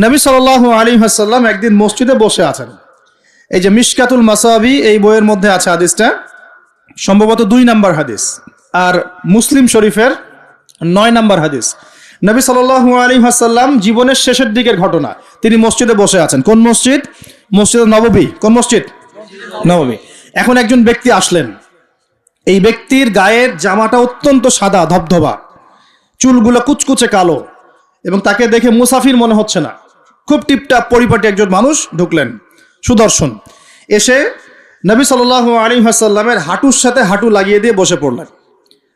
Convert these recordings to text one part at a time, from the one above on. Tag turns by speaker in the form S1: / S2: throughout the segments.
S1: নবী সাল্লাল্লাহু আলাইহি ওয়াসাল্লাম একদিন মসজিদে বসে আছেন। এই যে মিশকাতুল মাসাবি এই বইয়ের মধ্যে আছে হাদিসটা, সম্ভবত 2 নম্বর হাদিস, আর মুসলিম শরীফের 9 নম্বর হাদিস। নবী সাল্লাল্লাহু আলাইহি ওয়াসাল্লাম জীবনের শেষের দিকের ঘটনা, তিনি মসজিদে বসে আছেন। কোন মসজিদ? মসজিদ নববী। কোন মসজিদ? নববী। এখন একজন ব্যক্তি আসলেন। এই ব্যক্তির গায়ের জামাটা অত্যন্ত সাদা ধবধবা, চুলগুলো কুচকুচে কালো, এবং তাকে দেখে মুসাফির মনে হচ্ছে না, খুব টিপটাপ পরিপাটি একজন মানুষ ঢুকলেন, সুদর্শন। এসে নবী সাল্লাল্লাহু আলাইহি ওয়াসাল্লামের হাঁটুর সাথে হাঁটু লাগিয়ে দিয়ে বসে পড়লেন।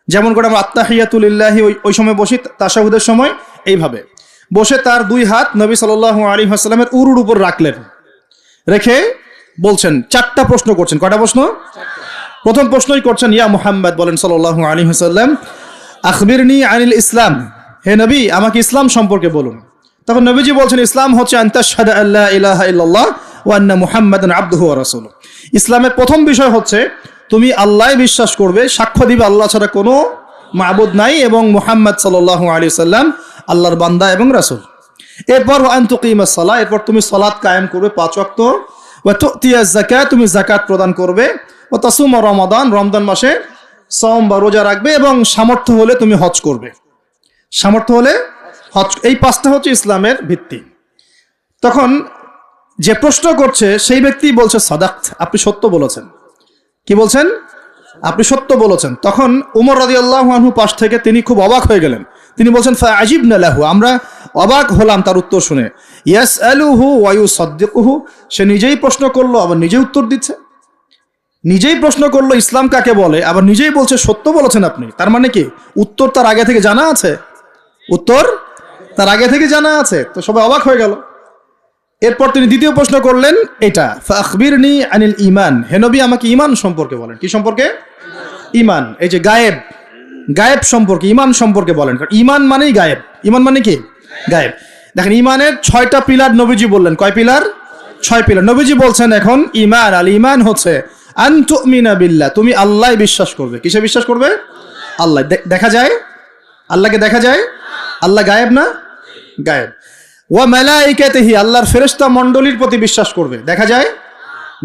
S1: যেমন করে আমরা আত্তাহিয়াতু লিল্লাহি ওই সময় বসি তাশাহুদের সময়, এইভাবে বসে তার 2 হাত নবী সাল্লাল্লাহু আলাইহি ওয়াসাল্লামের উরুর উপর রাখলেন। রেখে বলছেন, 4টা প্রশ্ন করছেন। কয়টা প্রশ্ন? প্রথম প্রশ্নই করছেন, ইয়া মুহাম্মদ, বলেন সাল্লাল্লাহু আলাইহি ওয়াসাল্লাম, আখবিরনি আনিল ইসলাম, হে নবী আমাকে ইসলাম সম্পর্কে বলুন। তখন নবীজি বলছেন, ইসলাম হচ্ছে আন তাশহাদা আল্লা ইলাহা ইল্লাল্লাহ ওয়া আন্না মুহাম্মাদান আবদুহু ওয়া রাসূলুহু। ইসলামের প্রথম বিষয় হচ্ছে তুমি আল্লাহই বিশ্বাস করবে, সাক্ষ্য দিবে আল্লাহ ছাড়া কোনো মাবুদ নাই, এবং মুহাম্মদ সাল্লাল্লাহু আলাইহি ওয়াসাল্লাম আল্লাহর বান্দা এবং রাসূল। এরপর আন তুকিমাস সালাহ, এরপর তুমি সালাত কায়েম করবে 5 ওয়াক্ত, ওয়া তুতিয়াজ যাকাত, তুমি যাকাত প্রদান করবে, ও তাসুম রমাদান, রমজান মাসে সওম বা রোজা রাখবে, এবং সামর্থ্য হলে তুমি হজ করবে। সামর্থ্য হলে হজ। এই 5টা হচ্ছে ইসলামের ভিত্তি। তখন যে প্রশ্ন করছে সেই ব্যক্তি বলছে, সাদাক্ত, আপনি সত্য বলেছেন। কি বলছেন? আপনি সত্য বলেছেন। তখন উমর রাদিয়াল্লাহু আনহু পাশ থেকে তিনি খুব অবাক হয়ে গেলেন। তিনি বলছেন, ফাআজিবনা লাহু, আমরা অবাক হলাম তার উত্তর শুনে। ইয়াসআলুহু ওয়া ইউসাদ্দিকুহু, সে নিজেই প্রশ্ন করলো আবার নিজেই উত্তর দিচ্ছে। নিজেই প্রশ্ন করলো ইসলাম কাকে বলে, আবার নিজেই বলছে সত্য বলেছেন আপনি। তার মানে কি উত্তর তার আগে থেকে জানা আছে? উত্তর তার আগে থেকে জানা আছে। তো সবাই অবাক হয়ে গেল। এরপর তিনি দ্বিতীয় প্রশ্ন করলেন এটা, ফাখবিরনি আনিল ঈমান, হে নবী আমাকে ঈমান সম্পর্কে বলেন। কি সম্পর্কে? ঈমান। এই যে গায়েব, গায়েব সম্পর্কে, ঈমান সম্পর্কে বলেন। কারণ ঈমান মানেই গায়েব। ঈমান মানে কি? গায়েব। দেখেন ঈমানের 6টা পিলার নবীজি বললেন। কয় পিলার? 6 পিলার নবীজি বলছেন। এখন ঈমান, আল ঈমান হচ্ছে আন তুমিনা বিল্লাহ, তুমি আল্লাহ বিশ্বাস করবে। কিসে বিশ্বাস করবে? আল্লাহ। দেখা যায়? আল্লাহকে দেখা যায়? আল্লাহ গায়েব না? গায়েব। ওয়া মালাইকাতিহি, আল্লাহর ফেরেশতা মণ্ডলীর প্রতি বিশ্বাস করবে। দেখা যায়?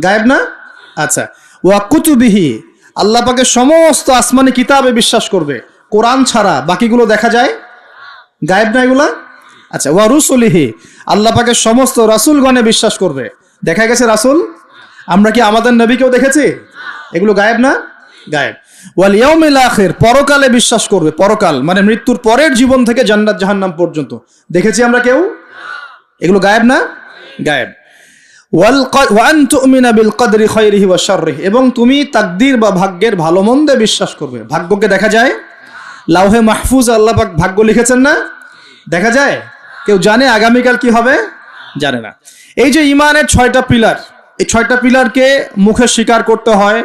S1: গায়েব না? আচ্ছা। ওয়া কুতুবিহি, আল্লাহ পাকের সমস্ত আসমানি কিতাবে বিশ্বাস করবে। কোরআন ছাড়া বাকিগুলো দেখা যায়? গায়েব না এগুলা? আচ্ছা। ওয়া রুসুলিহি, আল্লাহ পাকের সমস্ত রাসূলগণে বিশ্বাস করবে। দেখা গেছে রাসূল? আমরা কি আমাদের নবীকেও দেখেছি? এগুলো গায়েব না? গায়েব। ওয়াল ইয়াউমিল আখির, পরকালে বিশ্বাস করবে। পরকাল মানে মৃত্যুর পরের জীবন থেকে জান্নাত জাহান্নাম পর্যন্ত দেখেছি আমরা কেউ? এগুলো গায়েব না? গায়েব। ওয়া আন তুমিনা বিল কদরি খায়রিহি ওয়া শাররিহি, এবং তুমি তাকদীর বা ভাগ্যের ভালো মন্দে বিশ্বাস করবে। ভাগ্যকে দেখা যায়? লাউহে মাহফুজ আল্লাহ পাক ভাগ্য লিখেছেন না? দেখা যায়? কেউ জানে আগামীকাল কি হবে? জানে না। এই যে ঈমানের 6টা পিলার, এই 6টা পিলারকে মুখে স্বীকার করতে হয়,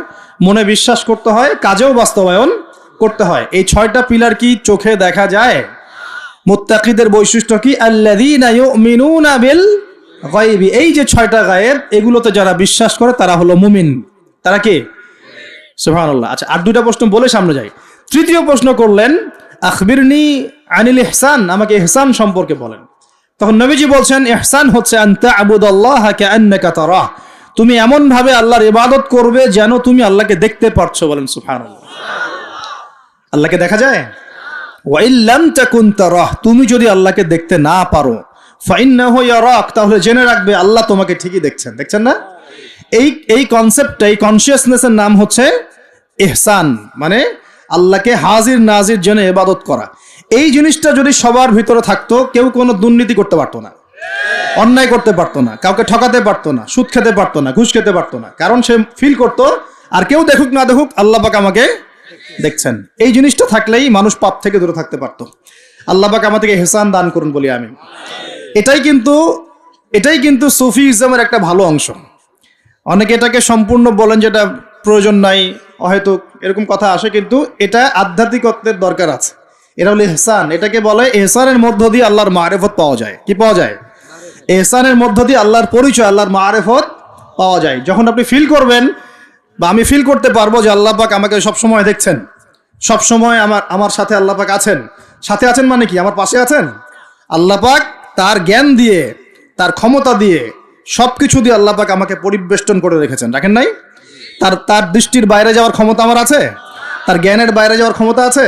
S1: মনে বিশ্বাস করতে হয়, কাজেও বাস্তবায়ন করতে হয়। এই 6টা পিলার কি চোখে দেখা যায়? মুত্তাকিদের বৈশিষ্ট্য কি? আল্লাযীনা ইউমিনুনা বিল গায়বি, এই যে 6টা গায়েব, এগুলোতে যারা বিশ্বাস করে তারা হলো মুমিন। তারা কি? সুবহানাল্লাহ। আচ্ছা, আর 2টা প্রশ্ন বলে সামনে যাই। তৃতীয় প্রশ্ন করলেন, আখবিরনি আনিল ইহসান, আমাকে ইহসান সম্পর্কে বলেন। তখন নবীজি বলছেন, ইহসান হচ্ছে আন তা'বুদাল্লাহা কাআন্নাকা তারাহ, তুমি এমন ভাবে আল্লাহর ইবাদত করবে যেন তুমি আল্লাহকে দেখতে পারছো। বলেন সুবহানাল্লাহ। আল্লাহকে দেখা যায়? ওয়া ইল্লাম তাকুন তারাহ, তুমি যদি আল্লাহকে দেখতে না পারো, ফাইন্নাহু ইয়ারাক, তাহলে জেনে রাখবে আল্লাহ তোমাকে ঠিকই দেখছেন। দেখছেন না? এই কনসেপ্টটা, এই কনসিয়াসনেসের নাম হচ্ছে ইহসান, মানে আল্লাহকে হাজির নাজির জেনে ইবাদত করা। এই জিনিসটা যদি সবার ভিতরে থাকতো, কেউ কোনো দুর্নীতি করতে পারতো না, অন্যায় করতে পারতো না, কাউকে ঠকাতে পারতো না, সুদ খেতে পারতো না, ঘুষ খেতে পারতো না। কারণ সে ফিল করতো আর কেউ দেখুক না দেখুক আল্লাহ পাক আমাকে দেখছেন। এই জিনিসটা থাকলেই মানুষ পাপ থেকে দূরে থাকতে পারতো। আল্লাহ পাক আমাদেরকে ইহসান দান করুন বলি আমি। এটাই কিন্তু সুফিজমের একটা ভালো অংশ। অনেকে এটাকে সম্পূর্ণ বলেন যেটা প্রয়োজন নাই, হয়তো এরকম কথা আসে, কিন্তু এটা আধ্যাত্মিকত্বের দরকার আছে। এটা হলো ইহসান। এটাকে বলে ইহসানের মধ্য দিয়ে আল্লাহর মারিফত পাওয়া যায়। কি পাওয়া যায়? ইহসানের মধ্য দিয়ে আল্লাহর পরিচয়, আল্লাহর মারিফত পাওয়া যায়। যখন আপনি ফিল করবেন, বা আমি ফিল করতে পারবো যে আল্লাহ পাক আমাকে সবসময় দেখছেন, সবসময় আমার সাথে আল্লাহ পাক আছেন। সাথে আছেন মানে কি? আমার পাশে আছেন। আল্লাহ পাক তার জ্ঞান দিয়ে, তার ক্ষমতা দিয়ে সবকিছু দিয়ে আল্লাহ পাক আমাকে পরিবেষ্টন করে রেখেছেন, রাখেন নাই? তার দৃষ্টির বাইরে যাওয়ার ক্ষমতা আমার আছে? তার জ্ঞানের বাইরে যাওয়ার ক্ষমতা আছে?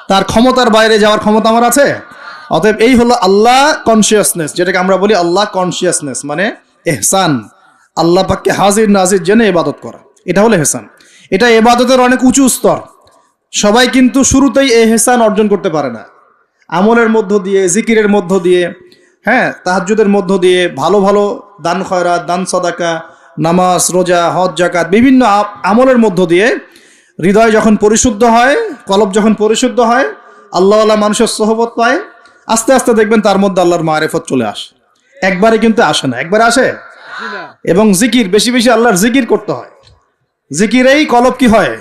S1: তার ক্ষমতার বাইরে যাওয়ার ক্ষমতা আমার আছে? অতএব এই হলো আল্লাহ কনসিয়াসনেস, যেটাকে আমরা বলি আল্লাহ কনসিয়াসনেস, মানে এহসান। আল্লাহ পাককে হাজির নাজির জেনে ইবাদত করা, এটা হলো এহসান। এটা ইবাদতের অনেক উঁচু স্তর। সবাই কিন্তু শুরুতেই এহসান অর্জন করতে পারে না। আমলের মধ্য দিয়ে, জিকিরের মধ্য দিয়ে, হ্যাঁ, তাহাজ্জুদের মধ্য দিয়ে, ভালো ভালো দান খয়রাত, দান সাদাকা, নামাজ, রোজা, হজ, যাকাত, বিভিন্ন আমলের মধ্য দিয়ে হৃদয় যখন পরিশুদ্ধ হয়, কলব যখন পরিশুদ্ধ হয়, আল্লাহওয়ালা মানুষের সোহবত পায়, আস্তে আস্তে দেখবেন তার মধ্যে আল্লাহর মারিফত চলে আসে। একবারে কিন্তু আসে না, একবারে আসে। এবং জিকির, বেশি বেশি আল্লাহর জিকির করতে হয়। জিকিরেই কলব কি হয়?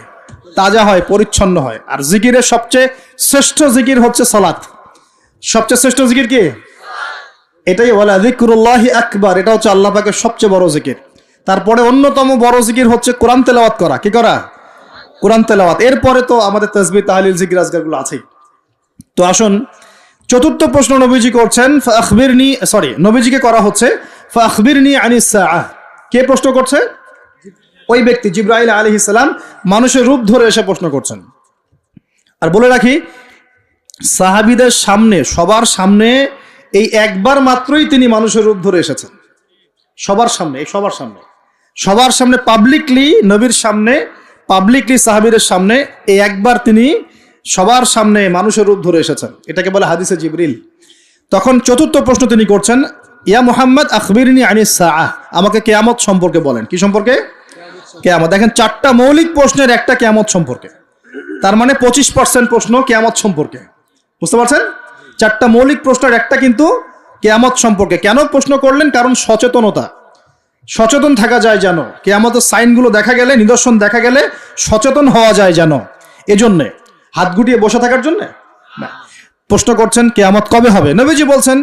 S1: তাজা হয়, পরিচ্ছন্ন হয়। আর জিকিরের সবচেয়ে শ্রেষ্ঠ জিকির হচ্ছে সালাত। সবচেয়ে শ্রেষ্ঠ জিকির কি? এটাই বলা যিকরুল্লাহি আকবার, এটা হচ্ছে আল্লাহ পাকের সবচেয়ে বড় জিকির। তারপরে অন্যতম বড় জিকির হচ্ছে কোরআন তেলাওয়াত করা। কি করা? কোরআন তেলাওয়াত। এরপরে তো আমাদের তাসবিহ, তাহলিল, জিকির, আজকারগুলো আছেই। তো আসুন, চতুর্থ প্রশ্ন নবীজি করছেন, নবীজিকে করা হচ্ছে ফাখবিরনি আনিস সাআহ। কে প্রশ্ন করছে? ওই ব্যক্তি জিবরাইল আলাইহিস সালাম মানুষের রূপ ধরে এসে প্রশ্ন করছেন। আর বলে রাখি, সাহাবীদের সামনে, সবার সামনে এই একবার মাত্রই তিনি মানুষের রূপ ধরে এসেছেন। সবার সামনে, সবার সামনে পাবলিকলি, নবীর সামনে পাবলিকলি, সাহাবীদের সামনে এই একবার তিনি সবার সামনে মানুষের রূপ ধরে এসেছেন। এটাকে বলে হাদিসে জিবরিল। তখন চতুর্থ প্রশ্ন তিনি করছেন, ইয়া মুহাম্মদ আখবিরনি আনিস সাআহ, আমাকে কিয়ামত সম্পর্কে বলেন। কি সম্পর্কে? কিয়ামত। দেখেন, 4টা মৌলিক প্রশ্নের একটা কিয়ামত সম্পর্কে। তার মানে 25% প্রশ্ন কিয়ামত সম্পর্কে। বুঝতে পারছেন? 4টা মৌলিক প্রশ্নের একটা কিন্তু কিয়ামত সম্পর্কে। কেন প্রশ্ন করলেন? কারণ সচেতনতা, সচেতন থাকা যায় যেন, কিয়ামতের সাইনগুলো দেখা গেলে, নিদর্শন দেখা গেলে সচেতন হওয়া যায় যেন, এজন্যে। হাত গুটিয়ে বসে থাকার জন্য না। প্রশ্ন করছেন কিয়ামত কবে হবে। নবীজি বলছেন,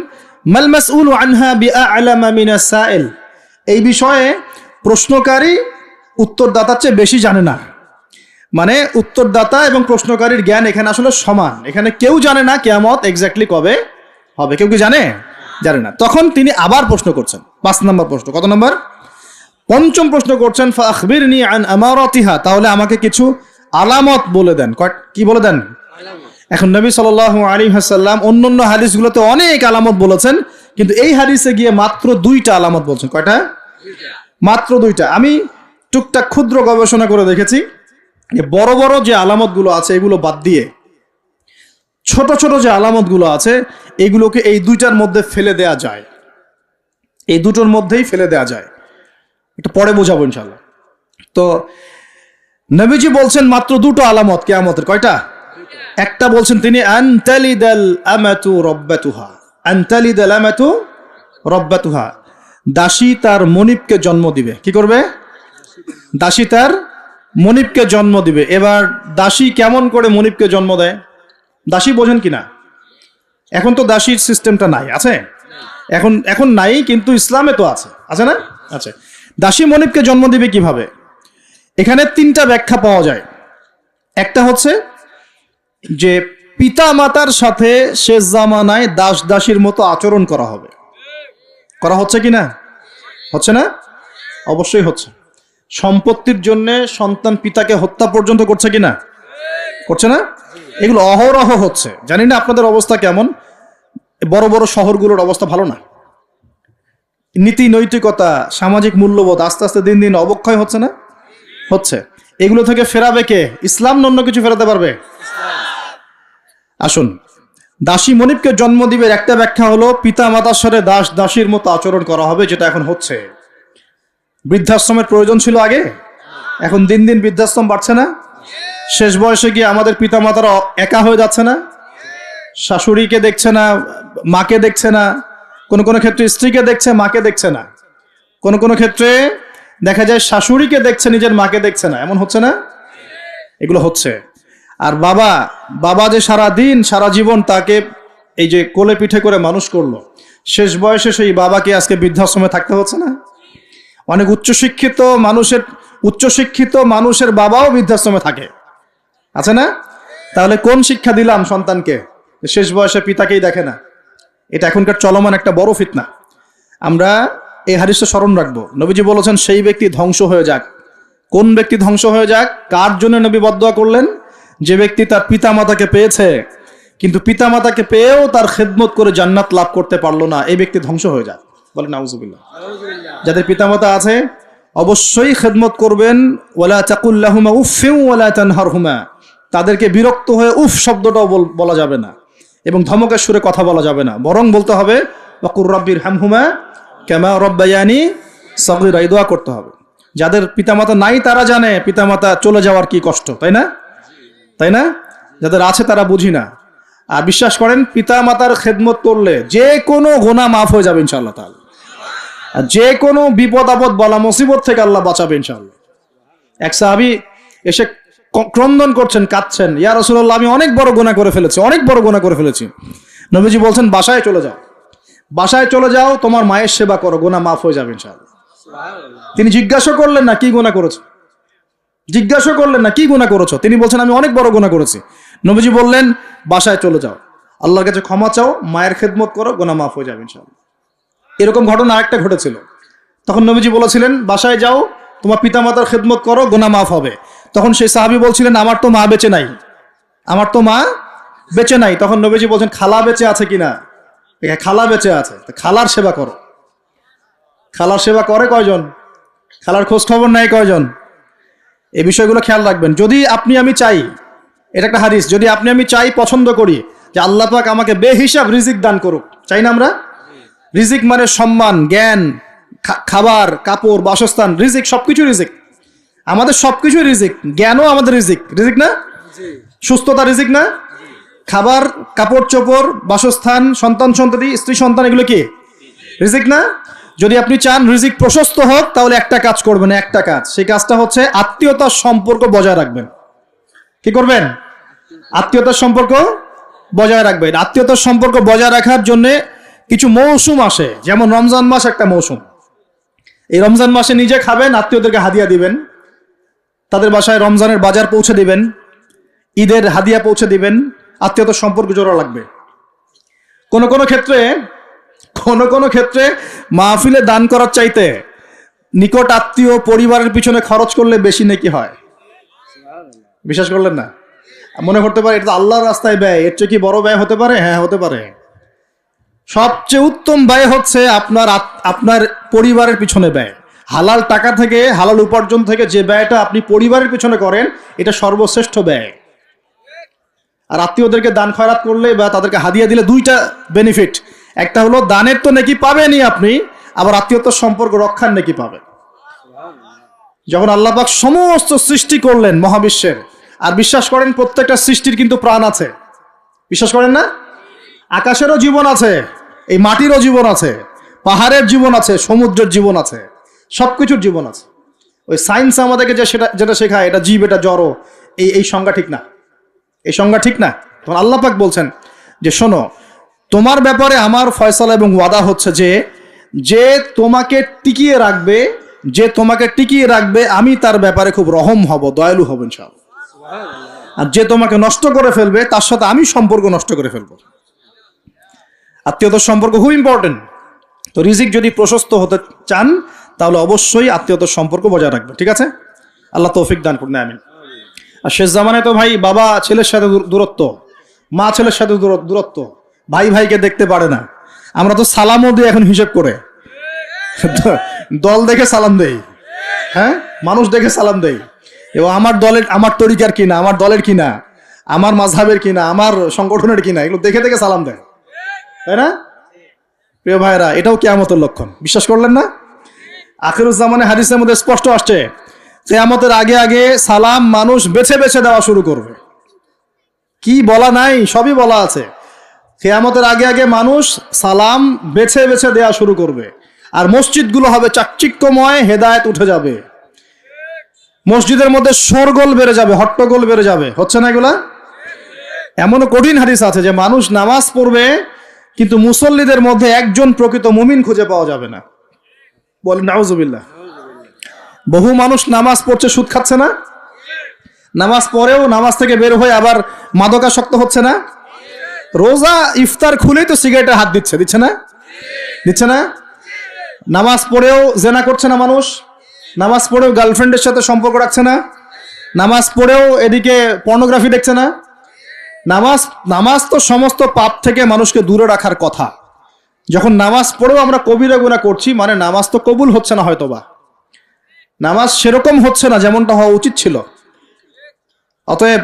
S1: মাল মাসউলু আনহা বিআ'লামা মিনাস সাইল, এই বিষয়ে প্রশ্নকারী উত্তরদাতার চেয়ে বেশি জানে না। মানে উত্তরদাতা এবং প্রশ্নকারীর জ্ঞান এখানে আসলে সমান। এখানে কেউ জানে না কিয়ামত এক্স্যাক্টলি কবে হবে। কেউ কি জানে? জানে না। তখন তিনি আবার প্রশ্ন করছেন, 5 নম্বর প্রশ্ন। কত নম্বর? 5ম প্রশ্ন করছেন, ফাখবিরনি আন আমারাতিহা, তাহলে আমাকে কিছু আলামত বলে দেন। কি বলে দেন? এখন নবী সাল্লাল্লাহু আলাইহি ওয়াসাল্লাম অন্যান্য হাদিসগুলোতে অনেক আলামত বলেছেন, কিন্তু এই হাদিসে গিয়ে মাত্র 2টা আলামত বলছেন। কয়টা? মাত্র 2টা। আমি টুকটাক ক্ষুদ্র গবেষণা করে দেখেছি, বড় বড় যে আলামতগুলো আছে এগুলো বাদ দিয়ে ছোট ছোট যে আলামতগুলো আছে এগুলোকে এই 2টার মধ্যে ফেলে দেয়া যায়। এই 2টোর মধ্যেই ফেলে দেয়া যায়। এটা পরে বোঝাবো ইনশাআল্লাহ। তো নবীজি বলছেন মাত্র 2টো আলামত কিয়ামতের। কয়টা? একটা বলছেন তিনি, আনতালিদাল আমাতু রাব্বাতুহা, আনতালিদাল আমাতু রাব্বাতুহা, দাসী তার মনিবকে জন্ম দিবে। কি করবে? দাসী তার মনিবকে জন্ম দিবে। এবার দাসী কেমন করে মনিবকে জন্ম দেয়? দাসী বোঝেন কিনা? এখন তো দাসীর সিস্টেমটা নাই, আছে? এখন নাই, কিন্তু ইসলামে তো আছে, আছে না? আছে। দাসী মনিবকে জন্ম দিবে কিভাবে? এখানে 3টা ব্যাখ্যা পাওয়া যায়। একটা হচ্ছে যে পিতা মাতার সাথে শেষ জামানায় দাস দাসীর মতো আচরণ করা হবে। করা হচ্ছে কিনা? হচ্ছে না? অবশ্যই হচ্ছে। সম্পত্তির জন্য সন্তান পিতাকে হত্যা পর্যন্ত করছে কিনা? করছে না? এগুলো অহরহ হচ্ছে। জানি না আপনাদের অবস্থা কেমন। বড় বড় শহরগুলোর অবস্থা ভালো না। নীতি নৈতিকতা, সামাজিক মূল্যবোধ আস্তে আস্তে দিন দিন অবক্ষয় হচ্ছে না? হচ্ছে। এগুলো থেকে ফেরাবে কে? ইসলাম অন্য কিছু ফেরাতে পারবে? আসুন, দাসী মনিবকে জন্ম দিবে একটা ব্যাখ্যা হলো পিতা মাতার সাথে দাস দাসীর মতো আচরণ করা হবে, যেটা এখন হচ্ছে। বৃদ্ধাশ্রমের প্রয়োজন ছিল আগে, এখন দিন দিন বৃদ্ধাশ্রম বাড়ছে না? শেষ বয়সে গিয়ে আমাদের পিতা মাতারা একা হয়ে যাচ্ছে না? শাশুড়িকে দেখছে না, মাকে দেখছে না, কোন কোন ক্ষেত্রে স্ত্রীকে দেখছে, মাকে দেখছে না। কোন কোন ক্ষেত্রে দেখা যায় শাশুড়িকে দেখছে, নিজের মাকে দেখছে না। এমন হচ্ছে না? এগুলো হচ্ছে। আর বাবা যে সারা দিন সারা জীবন তাকে এই যে কোলে পিঠে করে মানুষ করলো, শেষ বয়সে সেই বাবাকে আজকে বৃদ্ধাশ্রমে থাকতে হচ্ছে না? অনেক উচ্চশিক্ষিত মানুষের বাবাও বৃদ্ধাশ্রমে থাকে, আছে না? তাহলে কোন শিক্ষা দিলাম সন্তানকে? শেষ বয়সে পিতাকেই দেখে না। এটা এখনকার চলমান একটা বড় ফিতনা। আমরা এই হাদিসটা স্মরণ রাখবো। নবীজি বলেছেন সেই ব্যক্তি ধ্বংস হয়ে যাক। কোন ব্যক্তি ধ্বংস হয়ে যাক? কার জন্য নবী বদদুয়া করলেন? যে ব্যক্তি তার পিতামাতাকে পেয়েছে কিন্তু পিতামাতাকে পেয়েও তার খেদমত করে জান্নাত লাভ করতে পারলো না, এই ব্যক্তি ধ্বংস হয়ে যাক। বলেন নাউজুবিল্লাহ। যাদের পিতামাতা আছে অবশ্যই খেদমত করবেন। ওয়ালা তাকুল লাহুমা উফফিন ওয়ালা তানহারহুমা, তাদেরকে বিরক্ত হয়ে উফ শব্দটাও বলা যাবে না এবং ধমকের সুরে কথা বলা যাবে না, বরং বলতে হবে ওয়াকুর রাব্বির হামহুমা কামা রাব্বায়ানি সগীরা, এই দোয়া করতে হবে। যাদের পিতামাতা নাই তারা জানে পিতামাতা চলে যাওয়ার কি কষ্ট, তাই না? তাই না? যাদের আছে তারা বুঝি না। আর বিশ্বাস করেন পিতামাতার খেদমত করলে যে কোনো গুনাহ মাফ হয়ে যাবে ইনশাআল্লাহ তাআলা। আর যে কোনো বিপদ আপদ বলা মুসিবত থেকে আল্লাহ বাঁচাবে ইনশাআল্লাহ। এক সাহাবী এসে ক্রন্দন করছেন, কাঁদছেন, ইয়া রাসূলুল্লাহ আমি অনেক বড় গুনাহ করে ফেলেছি, অনেক বড় গুনাহ করে ফেলেছি। নবীজি বলছেন বাসায় চলে যাও, বাসায় চলে যাও, তোমার মায়ের সেবা করো, গুনাহ মাফ হয়ে যাবে ইনশাআল্লাহ। তিনি জিজ্ঞাসা করলেন না কি গুনাহ করেছো, জিজ্ঞাসা করলেন না কি গুনাহ করেছো, তিনি বলছেন আমি অনেক বড় গুনাহ করেছি। নবীজি বললেন বাসায় চলে যাও, আল্লাহর কাছে ক্ষমা চাও, মায়ের খেদমত করো, গুনাহ মাফ হয়ে যাবে ইনশাআল্লাহ। এরকম ঘটনা আরেকটা ঘটেছিল। তখন নবীজি বলেছিলেন বাসায় যাও, তোমার পিতামাতার খেদমত করো, গুনাহ মাফ হবে। তখন সেই সাহাবী বলছিলেন আমার তো মা বেঁচে নাই, আমার তো মা বেঁচে নাই। তখন নবীজি বলছেন খালা বেঁচে আছে কিনা? খালা বেঁচে আছে, খালার সেবা করো। খালার সেবা করে কয়জন? খালার খোঁজ খবর নেয় কয়জন? এই বিষয়গুলো খেয়াল রাখবেন। যদি আপনি আমি চাই, এটা একটা হাদিস, যদি আপনি আমি চাই, পছন্দ করি যে আল্লাহ পাক আমাকে বেহিসাব রিজিক দান করুক, চাই না আমরা? রিজিক মানে সম্মান, জ্ঞান, খাবার, কাপড়, বাসস্থান, রিজিক, সবকিছু রিজিক। আমাদের সবকিছু রিজিক, জ্ঞানও আমাদের রিজিক, রিজিক না? সুস্থতা রিজিক না? খাবার, কাপড় চোপড়, বাসস্থান, সন্তান সন্ততি, স্ত্রী সন্তান, এগুলো কি রিজিক না? যদি আপনি চান রিজিক প্রশস্ত হোক তাহলে একটা কাজ করবেন, একটা কাজ, সেই কাজটা হচ্ছে আত্মীয়তার সম্পর্ক বজায় রাখবেন। কি করবেন? আত্মীয়তার সম্পর্ক বজায় রাখবেন। আত্মীয়তার সম্পর্ক বজায় রাখার জন্য কিছু মৌসুম আসে, যেমন রমজান মাস একটা মৌসুম। এই রমজান মাসে নিজে খাবেন, আত্মীয়দেরকে হাদিয়া দিবেন, তাদের বাসায় রমজানের বাজার পৌঁছে দিবেন, ঈদের হাদিয়া পৌঁছে দিবেন, আত্মীয়তার সম্পর্ক জোড়া লাগবে। কোন কোন ক্ষেত্রে মাহফিলে দান করার চাইতে নিকট আত্মীয় পরিবারের পিছনে খরচ করলে বেশি নেকি হয়। বিশ্বাস করলেন না? মনে করতে পারে এটা তো আল্লাহর রাস্তায় ব্যয়, এর চেয়ে কি বড় ব্যয় হতে পারে? হ্যাঁ হতে পারে। সবচেয়ে উত্তম ব্যয় হচ্ছে আপনার পরিবারের পিছনে ব্যয়। হালাল টাকা থেকে, হালাল উপার্জন থেকে যে ব্যয়টা আপনি পরিবারের পিছনে করেন, এটা সর্বশ্রেষ্ঠ ব্যয়। আর আত্মীয়দেরকে দান খয়রাত করলে বা তাদেরকে হাদিয়া দিলে দুইটা বেনিফিট, একটা হলো দানের তো নেকি পাবেনই আপনি, আবার আত্মীয়তার সম্পর্ক রক্ষার নেকি পাবেন। যখন আল্লাহ পাক সমস্ত সৃষ্টি করলেন মহাবিশ্বের, আর বিশ্বাস করেন প্রত্যেকটা সৃষ্টির কিন্তু প্রাণ আছে, বিশ্বাস করেন না? আকাশেরও জীবন আছে, এই মাটিরও জীবন আছে, পাহাড়ের জীবন আছে, সমুদ্রের জীবন আছে, সবকিছুর জীবন আছে। ওই সায়েন্স আমাদেরকে যেটা শেখায় এটা জীব, এটা জড়, এই সংজ্ঞা ঠিক না, এই সংজ্ঞা ঠিক না। তখন আল্লাহ পাক বলছেন যে শোনো, তোমার ব্যাপারে আমার ফয়সালা এবং ওয়াদা হচ্ছে যে তোমাকে টিকিয়ে রাখবে, যে তোমাকে টিকিয়ে রাখবে আমি তার ব্যাপারে খুব রহম হব, দয়ালু হব ইনশাআল্লাহ। আর যে তোমাকে নষ্ট করে ফেলবে তার সাথে আমি সম্পর্ক নষ্ট করে ফেলবো। আত্মীয়তার সম্পর্ক খুব ইম্পর্টেন্ট। তো রিজিক যদি প্রশস্ত হতে চান তাহলে অবশ্যই আত্মীয়তার সম্পর্ক বজায় রাখবে, ঠিক আছে? আল্লাহ তৌফিক দান করুন, আমিন। আর শেষ জামানায় তো ভাই বাবা ছেলের সাথে দূরত্ব, মা ছেলের সাথে দূরত্ব, ভাই ভাইকে দেখতে পারে না। আমরা তো সালামও দিই এখন হিসেব করে, দল দেখে সালাম দেই, হ্যাঁ, মানুষ দেখে সালাম দেই, এবং আমার তরিকার কিনা, আমার দলের কিনা, আমার মাযহাবের কিনা, আমার সংগঠনের কিনা, এগুলো দেখে দেখে সালাম দেয়, তাই না? প্রিয় ভাইরা, এটাও কিয়ামতের লক্ষণ। বিশ্বাস করলেন না? আখিরুজ্জামানে হাদিসের মধ্যে স্পষ্ট আসছে কিয়ামতের আগে আগে সালাম মানুষ বেছে বেছে দেওয়া শুরু করবে। কি বলা নাই, সবই বলা আছে। কিয়ামতের আগে আগে মানুষ সালাম বেছে বেছে দেওয়া শুরু করবে, আর মসজিদগুলো হবে চাকচিক্যময়, হেদায়েত উঠে যাবে, মসজিদের মধ্যে শোরগোল বেড়ে যাবে, হট্টগোল বেড়ে যাবে। হচ্ছে না এগুলা? এমনও কঠিন হাদিস আছে যে মানুষ নামাজ পড়বে কিন্তু মুসল্লিদের মধ্যে একজন প্রকৃত মুমিন খুঁজে পাওয়া যাবে না। বলেন নাউজুবিল্লাহ। বহু মানুষ নামাজ পড়ছে, সুদ খাচ্ছে না? নামাজ পড়েও নামাজ থেকে বের হয়ে আবার মাদকাসক্ত হচ্ছে না? রোজা ইফতার খুলেই তো সিগারেটে হাত দিচ্ছে না? দিচ্ছে না? নামাজ পড়েও জেনা করছে না মানুষ, নামাজ পড়েও গার্লফ্রেন্ডের সাথে সম্পর্ক রাখছে না, নামাজ পড়েও এদিকে পর্নোগ্রাফি দেখছে না। নামাজ তো সমস্ত পাপ থেকে মানুষকে দূরে রাখার কথা। যখন নামাজ পড়েও আমরা কবিরা গুনাহ করছি, মানে নামাজ তো কবুল হচ্ছে না, হয়তোবা নামাজ সেরকম হচ্ছে না যেমনটা হওয়া উচিত ছিল। অতএব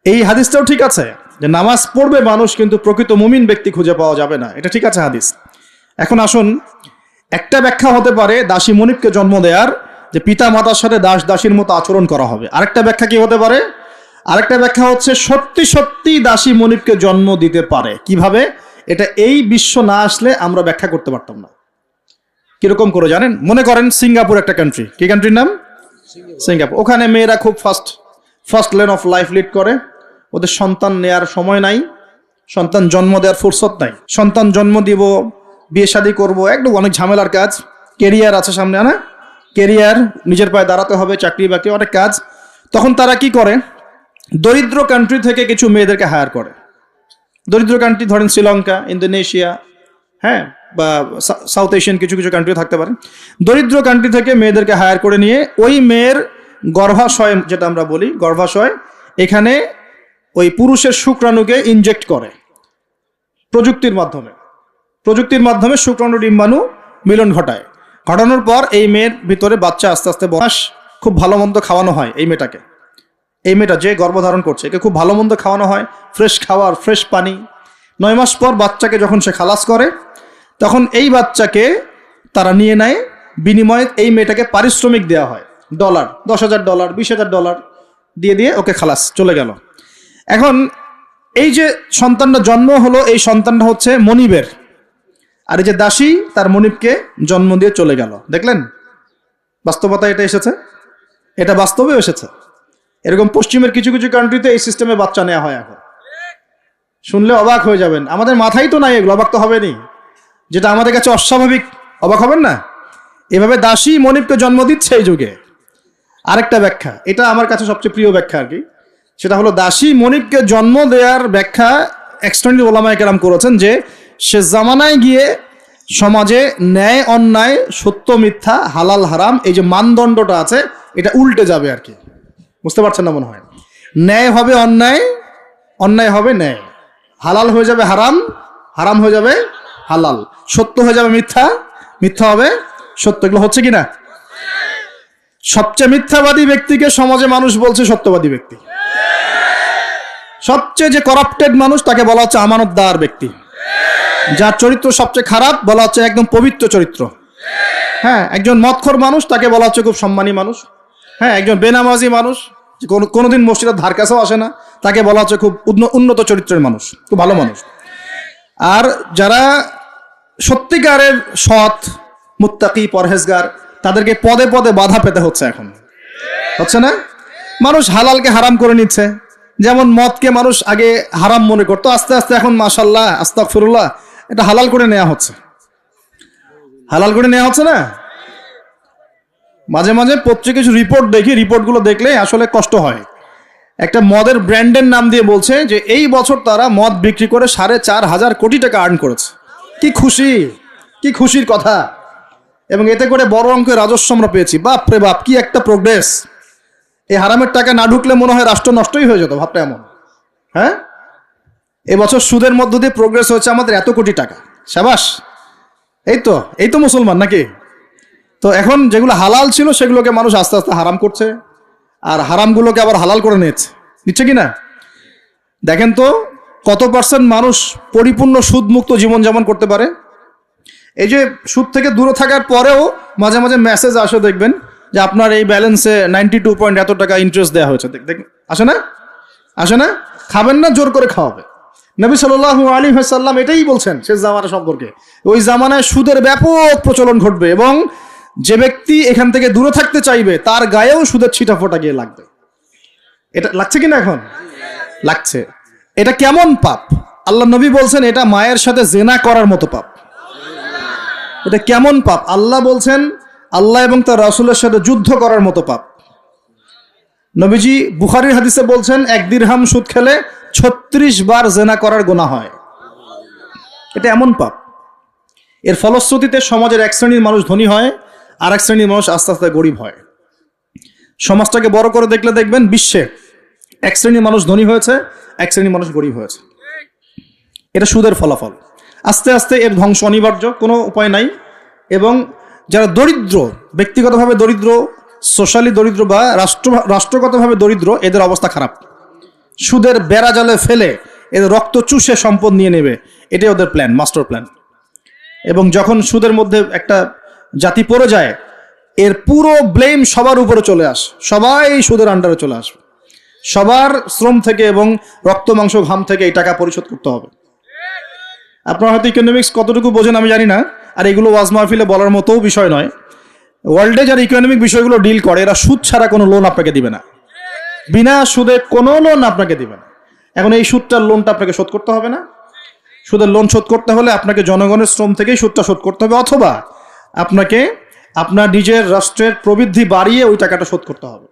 S1: এই হাদিসটাও ঠিক আছে যে নামাজ পড়বে মানুষ, কিন্তু প্রকৃত মুমিন ব্যক্তি খুঁজে পাওয়া যাবে না, এটা ঠিক আছে হাদিস। এখন আসুন, একটা ব্যাখ্যা হতে পারে দাসী মনিবকে জন্ম দেওয়ার, যে পিতা মাতার সাথে দাস দাসীর মতো আচরণ করা হবে। আরেকটা ব্যাখ্যা কি হতে পারে? আরেকটা ব্যাখ্যা হচ্ছে সত্যি সত্যি দাসী মনিবকে জন্ম দিতে পারে। কিভাবে? এটা এই বিশ্ব না আসলে আমরা ব্যাখ্যা করতে পারতাম না। কিরকম করে জানেন? মনে করেন সিঙ্গাপুর একটা কান্ট্রি, কি কান্ট্রির নাম? সিঙ্গাপুর। ওখানে মেয়েরা খুব first lane of life lead করে। ওদের সন্তান নেয়ার সময় নাই, সন্তান জন্ম দেওয়ার ফুরসত নাই। সন্তান জন্ম দিব, বিয়ে শাদী করবো, একদম অনেক ঝামেলার কাজ। কেরিয়ার আছে সামনে, না কেরিয়ার, নিজের পায়ে দাঁড়াতে হবে, চাকরি বাকরি, অনেক কাজ। তখন তারা কি করে? দরিদ্র কান্ট্রি থেকে কিছু মেয়েদেরকে হায়ার করে। দরিদ্র কান্ট্রি ধরেন শ্রীলঙ্কা, ইন্দোনেশিয়া, হ্যাঁ, বা সাউথ এশিয়ান কিছু কিছু কান্ট্রি থাকতে পারে। দরিদ্র কান্ট্রি থেকে মেয়েদেরকে হায়ার করে নিয়ে ওই মেয়ের গর্ভাশয়, যেটা আমরা বলি গর্ভাশয়, এখানে ওই পুরুষের শুক্রাণুকে ইনজেক্ট করে প্রযুক্তির মাধ্যমে শুক্রাণু ডিম্বাণু মিলন ঘটায়। ঘটানোর পর এই মেয়ের ভিতরে বাচ্চা আস্তে আস্তে বয়স, খুব ভালো মন্দ খাওয়ানো হয় এই মেয়েটা যে গর্ভধারণ করছে, একে খুব ভালো মন্দ খাওয়ানো হয়, ফ্রেশ খাবার, ফ্রেশ পানি। 9 মাস পর বাচ্চাকে যখন সে খালাস করে, তখন এই বাচ্চাকে তারা নিয়ে নেয়, বিনিময়ে এই মেয়েটাকে পারিশ্রমিক দেওয়া হয়, ডলার, $10,000, $20,000 দিয়ে ওকে খালাস, চলে গেল। এখন এই যে সন্তানটা জন্ম হলো, এই সন্তানটা হচ্ছে মনিবের, আর এই যে দাসী তার মনিবকে জন্ম দিয়ে চলে গেল। দেখলেন বাস্তবতা এটা এসেছে, এটা বাস্তবে এসেছে। এরকম পশ্চিমের কিছু কিছু কান্ট্রিতে এই সিস্টেমে বাচ্চা নেওয়া হয়। এখন শুনলে অবাক হয়ে যাবেন, আমাদের মাথায় তো নাই এগুলো, অবাক তো হবেনি। যেটা আমাদের কাছে অস্বাভাবিক, অবাক হবেন না? এভাবে দাসী মনিবকে জন্ম দিচ্ছে এই যুগে। আরেকটা ব্যাখ্যা, এটা আমার কাছে সবচেয়ে প্রিয় ব্যাখ্যা আর কি, সেটা হলো দাসী মনিবকে জন্ম দেওয়ার ব্যাখ্যা এক্সটেন্ডেড ওলামায়ে কেরাম করেছেন যে সে জামানায় গিয়ে সমাজে ন্যায় অন্যায়, সত্য মিথ্যা, হালাল হারাম, এই যে মানদণ্ডটা আছে, এটা উল্টে যাবে আর কি। বুঝতে পারছেন না মনে হয়? ন্যায় হবে অন্যায়, অন্যায় হবে ন্যায়, হালাল হয়ে যাবে হারাম, হারাম হয়ে যাবে হালাল, সত্য হয়ে যাবে মিথ্যা, মিথ্যা হবে সত্য। এগুলো হচ্ছে কিনা? সবচেয়ে মিথ্যাবাদী ব্যক্তিকে সমাজে মানুষ বলছে সত্যবাদী ব্যক্তি। সবচেয়ে যে করাপ্টেড মানুষ, তাকে বলা হচ্ছে আমানতদার ব্যক্তি। যার চরিত্র সবচেয়ে খারাপ, বলা হচ্ছে একদম পবিত্র চরিত্র। হ্যাঁ, একজন মদখোর মানুষ, তাকে বলা হচ্ছে খুব সম্মানী মানুষ। হ্যাঁ, একজন বেনামাজি মানুষ, কোনোদিন মসজিদের ধার কাছেও আসে না, তাকে বলা হচ্ছে খুব উন্নত চরিত্রের মানুষ, খুব ভালো মানুষ। আর যারা সত্যিকারের সৎ, মুত্তাকি, পরহেজগার, তাদেরকে পদে পদে বাধা পেতে হচ্ছে। এখন হচ্ছে না? মানুষ হালালকে হারাম করে নিচ্ছে। যেমন মদকে মানুষ আগে হারাম মনে করতো, আস্তে আস্তে এখন মাশাআল্লাহ, আস্তাগফিরুল্লাহ, এটা হালাল করে নেওয়া হচ্ছে। হালাল করে নেওয়া হচ্ছে না? মাঝে মাঝে পত্রিকা কিছু রিপোর্ট দেখি, রিপোর্টগুলো দেখলে আসলে কষ্ট হয়। একটা মদের ব্র্যান্ডের নাম দিয়ে বলছে যে এই বছর তারা মদ বিক্রি করে 4,500 কোটি টাকা আর্ন করেছে। কি খুশি, কি খুশির কথা! এবং এতে করে বড় অঙ্কের রাজস্ব আমরা পেয়েছি। বাপ রে বাপ, কি একটা প্রোগ্রেস! এই হারামের টাকা না ঢুকলে মনে হয় রাষ্ট্র নষ্টই হয়ে যেত, ভাবটা এমন। হ্যাঁ, এবছর সুদের মধ্য দিয়ে প্রোগ্রেস হয়েছে আমাদের এত কোটি টাকা, শাবাশ! এই তো মুসলমান নাকি? তো এখন যেগুলো হালাল ছিল সেগুলোকে মানুষ আস্তে আস্তে হারাম করছে, আর হারামগুলোকে আবার হালাল করে নিচ্ছে কিনা। দেখেন তো কত পার্সেন্ট মানুষ পরিপূর্ণ সুদমুক্ত জীবনযাপন করতে পারে। এই যে সুদ থেকে দূরে থাকার পরেও মাঝে মাঝে মেসেজ আসে, দেখবেন যে আপনার এই ব্যালেন্সে 92 পয়েন্ট এত টাকা ইন্টারেস্ট দেওয়া হয়েছে। আসে না? খাবেন না, জোর করে খাওয়াবে। নবী সাল্লাল্লাহু আলাইহি ওয়াসাল্লাম এটাই বলছেন শেষ জামানা সম্পর্কে। ওই জামানায় সুদের ব্যাপক প্রচলন ঘটবে, এবং যে ব্যক্তি এখান থেকে দূরে থাকতে চাইবে তার গায়েও সুদের ছিটাফোঁটা গিয়ে লাগবে। এটা লাগছে কিনা? এখন লাগছে। এটা কেমন পাপ? আল্লাহ নবী বলছেন এটা মায়ের সাথে জেনা করার মতো পাপ। এটা কেমন পাপ? আল্লাহ বলছেন আল্লাহ এবং তার রাসূলের সাথে যুদ্ধ করার মতো পাপ। নবীজি বুখারীর হাদিসে বলছেন 1 দিরহাম সুদ খেলে 36 বার জেনা করার গুনাহ হয়। এটা এমন পাপ। এর ফলশ্রুতিতে সমাজের এক শ্রেণীর মানুষ ধনী হয়, আর এক শ্রেণীর মানুষ আস্তে আস্তে গরিব হয়। সমাজটাকে বড় করে দেখলে দেখবেন বিশ্বে এক শ্রেণীর মানুষ ধনী হয়েছে, এক শ্রেণীর মানুষ গরিব হয়েছে। এটা সুদের ফলাফল। আস্তে আস্তে এর ধ্বংস অনিবার্য, কোনো উপায় নাই। এবং যারা দরিদ্র, ব্যক্তিগতভাবে দরিদ্র, সোশ্যালি দরিদ্র বা রাষ্ট্রগতভাবে দরিদ্র, এদের অবস্থা খারাপ। সুদের বেড়া জালে ফেলে এদের রক্ত চুষে সম্পদ নিয়ে নেবে, এটাই ওদের প্ল্যান, মাস্টার প্ল্যান। এবং যখন সুদের মধ্যে একটা জাতি পড়ে যায়, এর পুরো ব্লেম সবার উপরে চলে আসে, সবাই সুদের আন্ডারে চলে আসবে। সবার শ্রম থেকে এবং রক্ত মাংস ঘাম থেকে এই টাকা পরিশোধ করতে হবে। আপনারা হয়তো ইকোনমিক্স কতটুকু বোঝেন আমি জানি না, আর এগুলো ওয়াজ মাহফিলে বলার মতোও বিষয় নয়। ওয়ার্ল্ডে যারা ইকোনমিক বিষয়গুলো ডিল করে, এরা সুদ ছাড়া কোনো লোন আপনাকে দিবে না, বিনা সুদে কোনো লোন আপনাকে দিবে না। এখন এই সুদটার লোনটা আপনাকে শোধ করতে হবে না? সুদের লোন শোধ করতে হলে আপনাকে জনগণের শ্রম থেকেই সুদটা শোধ করতে হবে, অথবা আপনাকে আপনার নিজের রাষ্ট্রের প্রবৃদ্ধি বাড়িয়ে ওই টাকাটা শোধ করতে হবে।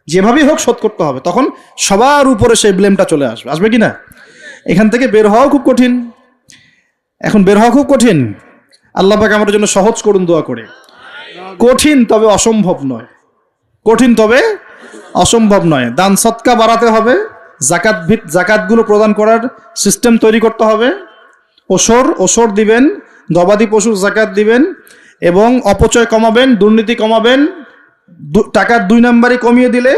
S1: যেভাবেই হোক শোধ করতে হবে। তখন সবার উপরে সেই ব্লেমটা চলে আসবে, আসবে কি না? এখান থেকে বের হওয়াও খুব কঠিন। এখন বের হওয়া খুব কঠিন। আল্লাহ পাক আমাদের জন্য সহজ করুন, দোয়া করে। কঠিন তবে অসম্ভব নয়, কঠিন তবে অসম্ভব নয়। দান সৎকা বাড়াতে হবে, জাকাতগুলো প্রদান করার সিস্টেম তৈরি করতে হবে। ওসর দিবেন, গবাদি পশুর জাকাত দিবেন, এবং অপচয় কমাবেন, দুর্নীতি কমাবেন। টাকার 2 নাম্বারই কমিয়ে দিলে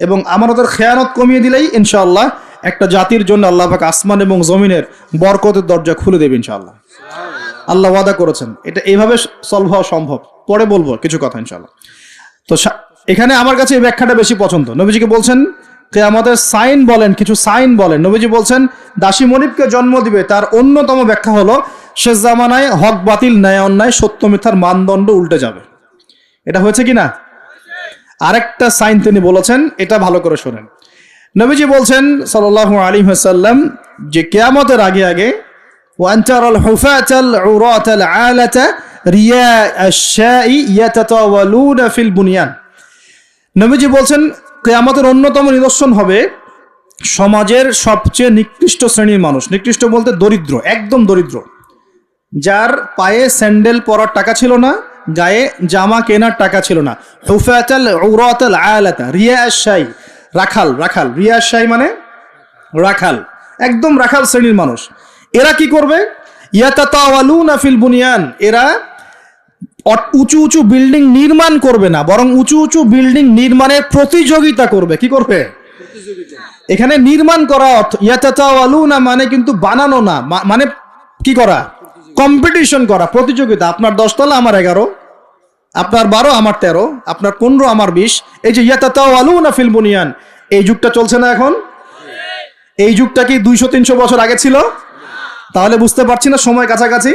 S1: এবং আমানতের খেয়ানত কমিয়ে দিলেই ইনশাআল্লাহ একটা জাতির জন্য আল্লাহ পাক আসমান এবং জমিনের বরকতের দরজা খুলে দেবে ইনশাআল্লাহ। আল্লাহ ওয়াদা করেছেন। এটা এইভাবে সলভ হওয়া সম্ভব। পরে বলবো কিছু কথা ইনশাআল্লাহ। তো এখানে আমার কাছে এই ব্যাখ্যাটা বেশি পছন্দ। নবীজিকে বলছেন কিয়ামতের সাইন বলেন, কিছু সাইন বলেন। নবীজি বলছেন দাসী মনিবকে জন্ম দিবে, তার অন্যতম ব্যাখ্যা হলো শেষ জামানায় হক বাতিল, ন্যায় অন্যায়, সত্য মিথ্যার মানদণ্ড উল্টে যাবে। এটা হয়েছে কি না? আরেকটা সাইন তিনি বলেছেন, এটা ভালো করে শোনেন। নবীজি বলছেন সাল্লাল্লাহু আলাইহি ওয়াসাল্লাম যে কিয়ামতের আগে আগে ওয়ান্তারাল হুফাতাল উরাতাল আলাতা রিয়া আশ-শাই ইয়াতাতাওয়ালুনা ফিল বুনিয়ান। নবীজি বলছেন কিয়ামতের অন্যতম নিদর্শন হবে সমাজের সবচেয়ে নিকৃষ্ট শ্রেণীর মানুষ। নিকৃষ্ট বলতে দরিদ্র, একদম দরিদ্র, যার পায়ে স্যান্ডেল পরার টাকা ছিল না, গায়ে জামা কেনার টাকা ছিল না। হুফাতাল উরাতাল আলাতা রিয়া আশ-শাই, রাখাল, রাখাল, রিয়া আশ-শাই মানে রাখাল, একদম রাখাল শ্রেণীর মানুষ। এরা কি করবে? ইয়াতাতাওয়ালুনা ফিল বুনিয়ান, এরা উঁচু উঁচু বিল্ডিং নির্মাণ করবে না, বরং উঁচু উঁচু বিল্ডিং নির্মাণের প্রতিযোগিতা করবে। কি করবে? এখানে নির্মাণ করা অর্থ, ইয়াতাতাওয়ালুনা মানে কিন্তু বানানো না, মানে কি করা? কম্পিটিশন করা, প্রতিযোগিতা। আপনার 10 তলা, আমার 11, আপনার 12, আমার 13, আপনার 15, আমার 20। এই যে ইয়াতাতাওয়ালুনা ফিল বুনিয়ান, এই যুগটা চলছে না এখন? এই যুগটা কি 200-300 বছর আগে ছিল? তাহলে বুঝতে পারছি না সময় কাছাকাছি।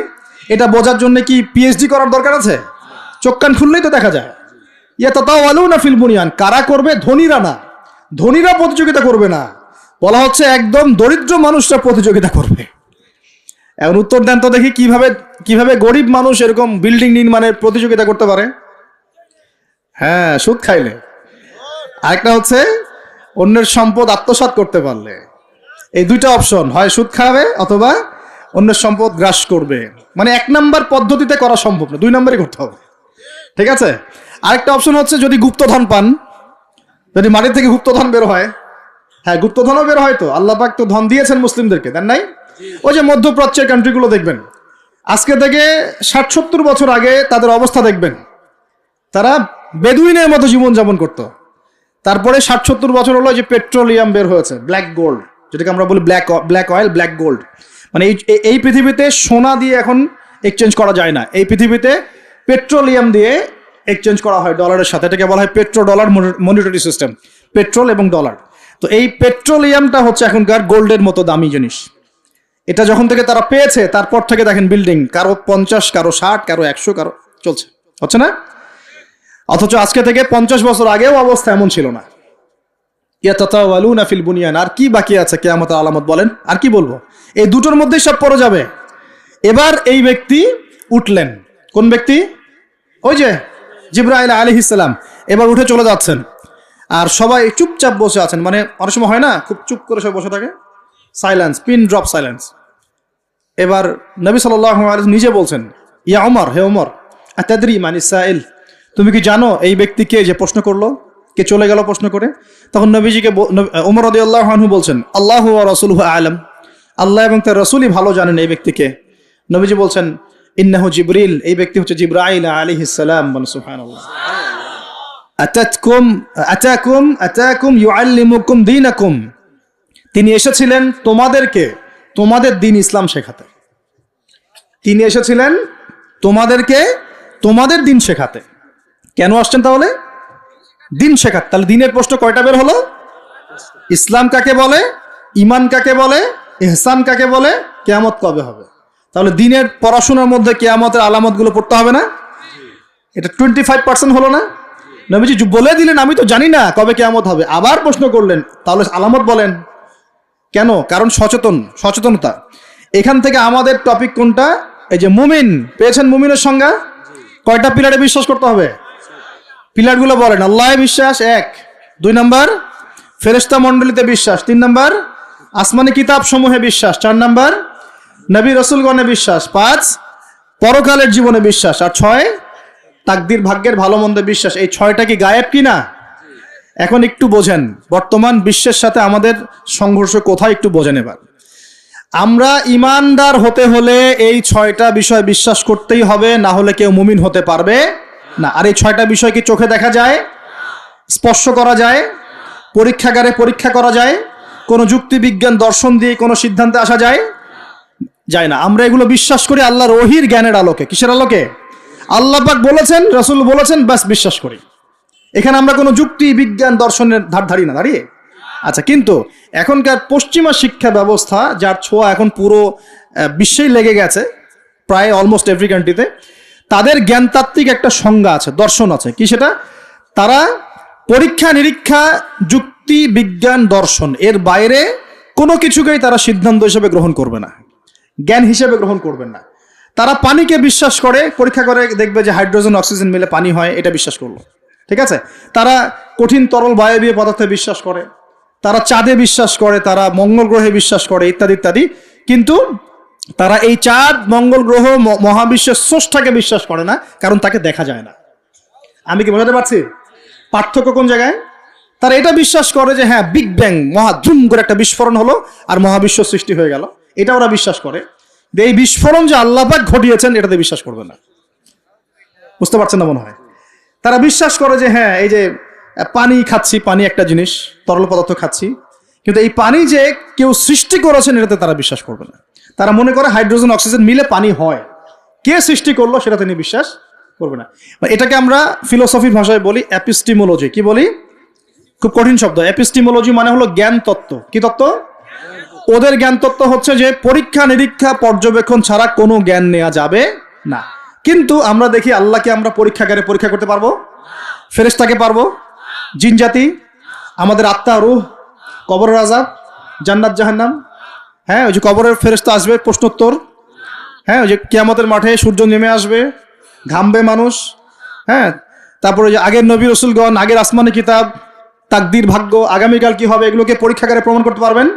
S1: এটা বোঝার জন্য কি পিএইচডি করার দরকার আছে? চোখ কান খুললেই তো দেখা যায়। ইয়াতাতাওয়ালুনা ফিল বুনিয়ান, কারা করবে? ধনীরা না, ধনীরা প্রতিযোগিতা করবে না, বলা হচ্ছে একদম দরিদ্র মানুষরা প্রতিযোগিতা করবে। এখন উত্তর দেন তো দেখি, কিভাবে গরিব মানুষ এরকম বিল্ডিং নির্মাণের প্রতিযোগিতা করতে পারে? হ্যাঁ, সুদ খাইলে। আরেকটা হচ্ছে অন্যের সম্পদ আত্মসাৎ করতে পারলে। এই দুইটা অপশন, হয় সুদ খাবে অথবা অন্যের সম্পদ গ্রাস করবে। মানে 1 নাম্বার পদ্ধতিতে করা সম্ভব না, 2 নাম্বারই করতে হবে। ঠিক আছে? আরেকটা অপশন হচ্ছে যদি গুপ্তধন পান, যদি মাটি থেকে গুপ্তধন বের হয়। হ্যাঁ, গুপ্তধনও বের হয় তো, আল্লাহ পাক তো ধন দিয়েছেন মুসলিমদেরকে, দেন নাই? ওই যে মধ্যপ্রাচ্যের কান্ট্রিগুলো দেখবেন, আজকে থেকে 60-70 বছর আগে তাদের অবস্থা দেখবেন, তারা বেদুইনের মতো জীবনযাপন করত। তারপরে 60-70 বছর হলো যে পেট্রোলিয়াম বের হয়েছে, ব্ল্যাক গোল্ড, যেটাকে আমরা বলি ব্ল্যাক অয়েল, ব্ল্যাক গোল্ড। মানে এই পৃথিবীতে সোনা দিয়ে এখন এক্সচেঞ্জ করা যায় না, এই পৃথিবীতে পেট্রোলিয়াম দিয়ে এক্সচেঞ্জ করা হয় ডলারের সাথে। এটাকে বলা হয় petro dollar monetary system, petrol এবং ডলার। তো এই পেট্রোলিয়ামটা হচ্ছে এখনকার গোল্ডের মতো দামি জিনিস। এটা যখন থেকে তারা পেয়েছে, তারপর থেকে দেখেন বিল্ডিং, কারো 50, কারো 60, কারো 100, কারো চলছে, হচ্ছে না? অথচ আজকে থেকে 50 বছর আগেও অবস্থা এমন ছিল না। ইয়াতাতাওয়ালুনা ফিল বুনিয়ান, আর কি বাকি আছে কিয়ামতের আলামত বলেন? আর কি বলবো? এই দুটোর মধ্যেই সব পড়ে যাবে। এবার এই ব্যক্তি উঠলেন, কোন ব্যক্তি? ওই যে জিবরাইল আলাইহিস সালাম এবার উঠে চলে যাচ্ছেন, আর সবাই চুপচাপ বসে আছেন। মানে অনেক সময় হয় না, খুব চুপ করে সব বসে থাকে, সাইলেন্স, পিন ড্রপ সাইলেন্স। এবার নবী সাল্লাল্লাহু আলাইহি ওয়াসাল্লাম নিজে বলছেন ইয়া ওমর, হে ওমর, আতাদরি মান ইসাইল, তুমি কি জানো এই ব্যক্তিকে যে প্রশ্ন করলো, কে চলে গেল প্রশ্ন করে? তখন নবীজিকে ওমর রাদিয়াল্লাহু আনহু বলছেন, আল্লাহু ওয়া রাসূলুহু আ'লাম, আল্লাহ এবং তার রাসূলই ভালো জানেন এই ব্যক্তিকে। নবীজি বলছেন, ইন্নাহু জিবরিল, এই ব্যক্তি হচ্ছে জিবরাইল আলাইহিস সালাম। সুবহানাল্লাহ। আতাকুম ইউআল্লিমুকুম দীনাকুম, তিনি এসেছিলেন তোমাদেরকে তোমাদের দ্বীন ইসলাম শেখাতে। তিনি এসেছিলেন তোমাদেরকে তোমাদের দ্বীন শেখাতে। কেন আসছেন তাহলে? দ্বীন শেখাতে। তাহলে দ্বীনের প্রশ্ন কয়টা বের হলো? ইসলাম কাকে বলে, ঈমান কাকে বলে, ইহসান কাকে বলে, কিয়ামত কবে হবে। তাহলে দ্বীনের পড়াশোনার মধ্যে কিয়ামতের আলামতগুলো পড়তে হবে না? এটা 25% হলো না? নবীজি বলে দিলেন আমি তো জানি না কবে কিয়ামত হবে, আবার প্রশ্ন করলেন তাহলে আলামত বলেন। কেন? কারণ সচেতনতা। এখান থেকে আমাদের টপিক কোনটা? এই যে মুমিন পেয়েছেন, মুমিনের সংজ্ঞা কয়টা পিলারে বিশ্বাস করতে হবে? পিলারগুলো বলেন। আল্লাহে বিশ্বাস 1, 2 নাম্বার ফেরেশতা মণ্ডলীতে বিশ্বাস, 3 নাম্বার আসমানি কিতাব সমূহে বিশ্বাস, 4 নাম্বার নবী রাসূলগণে বিশ্বাস, 5 পরকালের জীবনে বিশ্বাস, আর 6 তাকদীর ভাগ্যের ভালো মন্দে বিশ্বাস। এই 6টা কি গায়েব কিনা? এখন একটু বোঝেন বর্তমান বিশ্বের সাথে আমাদের সংঘর্ষ কোথায়, একটু বোঝেন এবার। আমরা ইমানদার হতে হলে এই 6টা বিষয় বিশ্বাস করতেই হবে, না হলে কেউ মুমিন হতে পারবে না। আর এই 6টা বিষয় কি চোখে দেখা যায়, স্পর্শ করা যায়, পরীক্ষাগারে পরীক্ষা করা যায়, কোনো যুক্তি বিজ্ঞান দর্শন দিয়ে কোনো সিদ্ধান্তে আসা যায় না। আমরা এগুলো বিশ্বাস করি আল্লাহর ওহীর জ্ঞানের আলোকে। কিসের আলোকে? আল্লাহ পাক বলেছেন, রাসূল বলেছেন, বাস বিশ্বাস করি। এখানে আমরা কোনো যুক্তি বিজ্ঞান দর্শনের ধার ধারি না দাঁড়িয়ে। আচ্ছা, কিন্তু এখনকার পশ্চিমা শিক্ষা ব্যবস্থা, যার ছোঁয়া এখন পুরো বিশ্বেই লেগে গেছে, প্রায় অলমোস্ট এভরি কান্ট্রিতে, তাদের জ্ঞানতাত্ত্বিক একটা সংজ্ঞা আছে, দর্শন আছে। কি সেটা? তারা পরীক্ষা নিরীক্ষা, যুক্তি বিজ্ঞান দর্শন এর বাইরে কোনো কিছুকেই তারা সিদ্ধান্ত হিসেবে গ্রহণ করবে না, জ্ঞান হিসেবে গ্রহণ করবেন না। তারা পানিকে বিশ্বাস করে, পরীক্ষা করে দেখবে যে হাইড্রোজেন অক্সিজেন মিলে পানি হয়, এটা বিশ্বাস করলো, ঠিক আছে। তারা কঠিন তরল বায়বীয় পদার্থে বিশ্বাস করে, তারা চাঁদে বিশ্বাস করে, তারা মঙ্গল গ্রহে বিশ্বাস করে, ইত্যাদি ইত্যাদি। কিন্তু তারা এই চাঁদ, মঙ্গল গ্রহ, মহাবিশ্বের স্রষ্টাকে বিশ্বাস করে না, কারণ তাকে দেখা যায় না। আমি কি বোঝাতে পারছি পার্থক্য কোন জায়গায়? তারা এটা বিশ্বাস করে যে হ্যাঁ, বিগ ব্যাং, মহাধুম করে একটা বিস্ফোরণ হলো আর মহাবিশ্ব সৃষ্টি হয়ে গেল, এটা ওরা বিশ্বাস করে। এই বিস্ফোরণ যে আল্লাহ পাক ঘটিয়েছেন এটাতে বিশ্বাস করবে না। বুঝতে পারছেন না মনে হয়? তারা বিশ্বাস করে যে হ্যাঁ, এই যে পানি খাচ্ছি, পানি একটা জিনিস, তরল পদার্থ খাচ্ছি, কিন্তু এই পানি যে কেউ সৃষ্টি করেছেন এটাতে তারা বিশ্বাস করবে না। তারা মনে করে হাইড্রোজেন অক্সিজেন মিলে পানি হয়, কে সৃষ্টি করলো সেটা তিনি বিশ্বাস করবে না। এটাকে আমরা ফিলোসফির ভাষায় বলি এপিস্টিমোলজি। কি বলি? খুব কঠিন শব্দ। এপিস্টিমোলজি মানে হলো জ্ঞান তত্ত্ব। কি তত্ত্ব? ওদের জ্ঞান তত্ত্ব হচ্ছে যে পরীক্ষা নিরীক্ষা পর্যবেক্ষণ ছাড়া কোনো জ্ঞান নেওয়া যাবে না। কিন্তু আমরা দেখি আল্লাহকে আমরা পরীক্ষাগারে পরীক্ষা করতে পারবো, ফেরেশতাকে পারবো, জিন জাতি, আমাদের আত্মা, রূহ, কবরের আযাব, জান্নাত জাহান্নাম, হ্যাঁ ওই যে কবরের ফেরেশতা আসবে, প্রশ্নোত্তর, হ্যাঁ ওই যে কিয়ামতের মাঠে সূর্য নেমে আসবে, ঘামবে মানুষ, হ্যাঁ তারপরে যে আগের নবী রাসূলগণ, আগের আসমানি কিতাব, তাকদীর ভাগ্য, আগামীকাল কি হবে, এগুলোকে পরীক্ষাগারে প্রমাণ করতে পারবেন।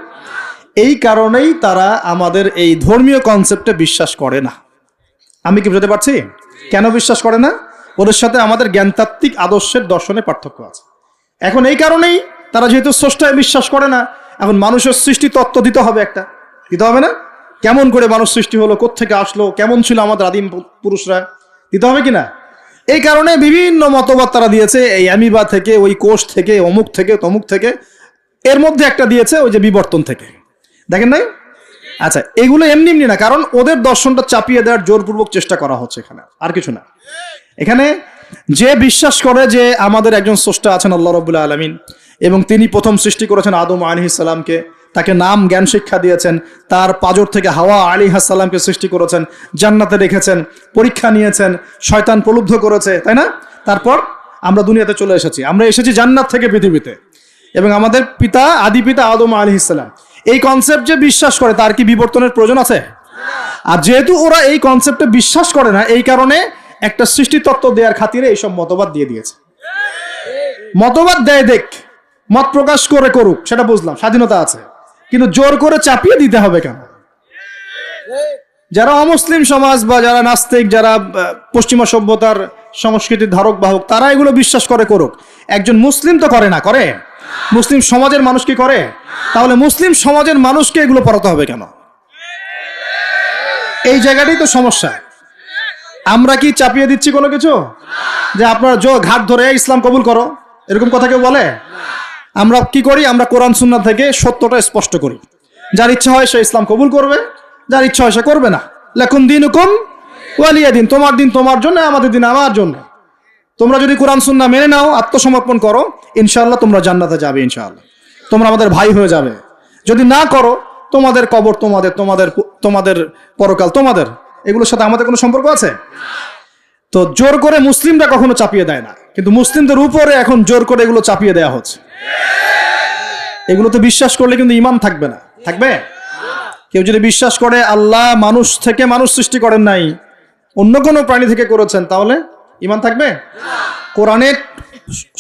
S1: এই কারণেই তারা আমাদের এই ধর্মীয় কনসেপ্টে বিশ্বাস করে না। আমি কি বুঝতে পারছি কেন বিশ্বাস করে না? ওদের সাথে আমাদের জ্ঞানতাত্ত্বিক আদর্শের দর্শনে পার্থক্য আছে। এখন এই কারণেই তারা যেহেতু স্রষ্টায় বিশ্বাস করে না, এখন মানুষের সৃষ্টি তত্ত্ব দিতে হবে, একটা দিতে হবে না? কেমন করে মানুষ সৃষ্টি হলো, কোত্থেকে আসলো, কেমন ছিল আমাদের আদিম পুরুষরা, দিতে হবে কিনা? এই কারণে বিভিন্ন মতবাদ তারা দিয়েছে, এই অ্যামিবা থেকে, ওই কোষ থেকে, অমুক থেকে, তমুক থেকে, এর মধ্যে একটা দিয়েছে ওই যে বিবর্তন থেকে। দেখেন নাই? আচ্ছা, এগুলো এমনি এমনি না, কারণ ওদের দর্শনটা চাপিয়ে দেওয়ার জোরপূর্বক চেষ্টা করা হচ্ছে এখানে, আর কিছু না। এখানে যে বিশ্বাস করে যে আমাদের একজন স্রষ্টা আছেন আল্লাহ রাব্বুল আলামিন, এবং তিনি প্রথম সৃষ্টি করেছেন আদম আলাইহিস সালামকে, তাকে নাম জ্ঞান শিক্ষা দিয়েছেন, তার পাজর থেকে হাওয়া আলাইহিস সালামকে সৃষ্টি করেছেন, জান্নাতে রেখেছেন, পরীক্ষা নিয়েছেন, শয়তান প্রলুব্ধ করেছে, তাই না? তারপর আমরা দুনিয়াতে চলে এসেছি, আমরা এসেছি জান্নাত থেকে পৃথিবীতে, এবং আমাদের পিতা, আদি পিতা আদম আলাইহিস সালাম এই কনসেপ্ট যে বিশ্বাস করে, তার কি বিবর্তনের প্রয়োজন আছে? আর যেহেতু ওরা এই কনসেপ্টে বিশ্বাস করে না, এই কারণে একটা সৃষ্টি তত্ত্ব দেওয়ার খাতিরে এইসব মতবাদ দিয়ে দিয়েছে। মতবাদ দেয়, দেখ, মত প্রকাশ করে করুক, সেটা বুঝলাম, স্বাধীনতা আছে, কিন্তু জোর করে চাপিয়ে দিতে হবে কেন? যারা অমুসলিম সমাজ বা যারা নাস্তিক, যারা পশ্চিমা সভ্যতার সংস্কৃতির ধারক বাহক, তারা এগুলো বিশ্বাস করে করুক। একজন মুসলিম তো করে না, করে? মুসলিম সমাজের মানুষ কি করে? তাহলে মুসলিম সমাজের মানুষকে এগুলো পড়াতে হবে কেন? এই জায়গাটাই তো সমস্যা। আমরা কি চাপিয়ে দিচ্ছি কোনো কিছু? যে আপনার ঘাট ধরে ইসলাম কবুল করো, এরকম কথা কেউ বলে? আমরা কি করি? আমরা কোরআন সুন্নাহ থেকে সত্যটা স্পষ্ট করি। যার ইচ্ছা হয় সে ইসলাম কবুল করবে, যার ইচ্ছা হয় সে করবে না। লাকুম দীনুকুম ওয়ালিয়া দিন, তোমার দিন তোমার জন্য, আমাদের দিন আমার জন্য। তোমরা যদি কোরআন সুন্নাহ মেনে নাও, আত্মসমর্পণ করো, ইনশাআল্লাহ তোমরা জান্নাতে যাবে, ইনশাআল্লাহ তোমরা আমাদের ভাই হয়ে যাবে। যদি না করো, তোমাদের কবর তোমাদের, তোমাদের তোমাদের পরকাল তোমাদের, এগুলোর সাথে আমাদের কোনো সম্পর্ক আছে? তো জোর করে মুসলিমরা কখনো চাপিয়ে দেয় না, কিন্তু মুসলিমদের উপরে এখন জোর করে এগুলো চাপিয়ে দেওয়া হচ্ছে। এগুলো তো বিশ্বাস করলে কিন্তু ঈমান থাকবে না, থাকবে? কেউ যদি বিশ্বাস করে আল্লাহ মানুষ থেকে মানুষ সৃষ্টি করেন নাই, অন্য কোনো প্রাণী থেকে করেছেন, তাহলে ঈমান থাকবে? কোরআনে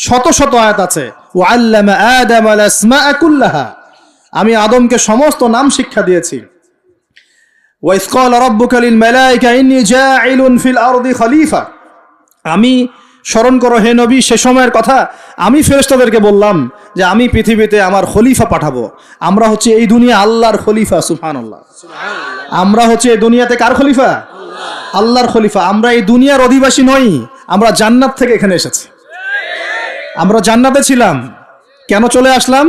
S1: শত শত আয়াত আছে, ওয়াল্লামা আদামাল আসমাআ কুল্লাহা, আমি আদমকে সমস্ত নাম শিক্ষা দিয়েছি। ওয়াইজ ক্বালা রাব্বুকা লিল মালায়েকা ইন্নী জাঈলুন ফিল আরদি খলিফা, আমি স্মরণ করো হে নবী সে সময়ের কথা, আমি ফেরেশতাদেরকে বললাম যে আমি পৃথিবীতে আমার খলিফা পাঠাবো। আমরা হচ্ছে এই দুনিয়া আল্লাহর খলিফা, সুবহানাল্লাহ। আমরা হচ্ছে এই দুনিয়াতে কার খলিফা? আল্লাহর খলিফা। আমরা এই দুনিয়ার অধিবাসী নই, আমরা জান্নাত থেকে এখানে এসেছি। আমরা জান্নাতে ছিলাম, কেন চলে আসলাম?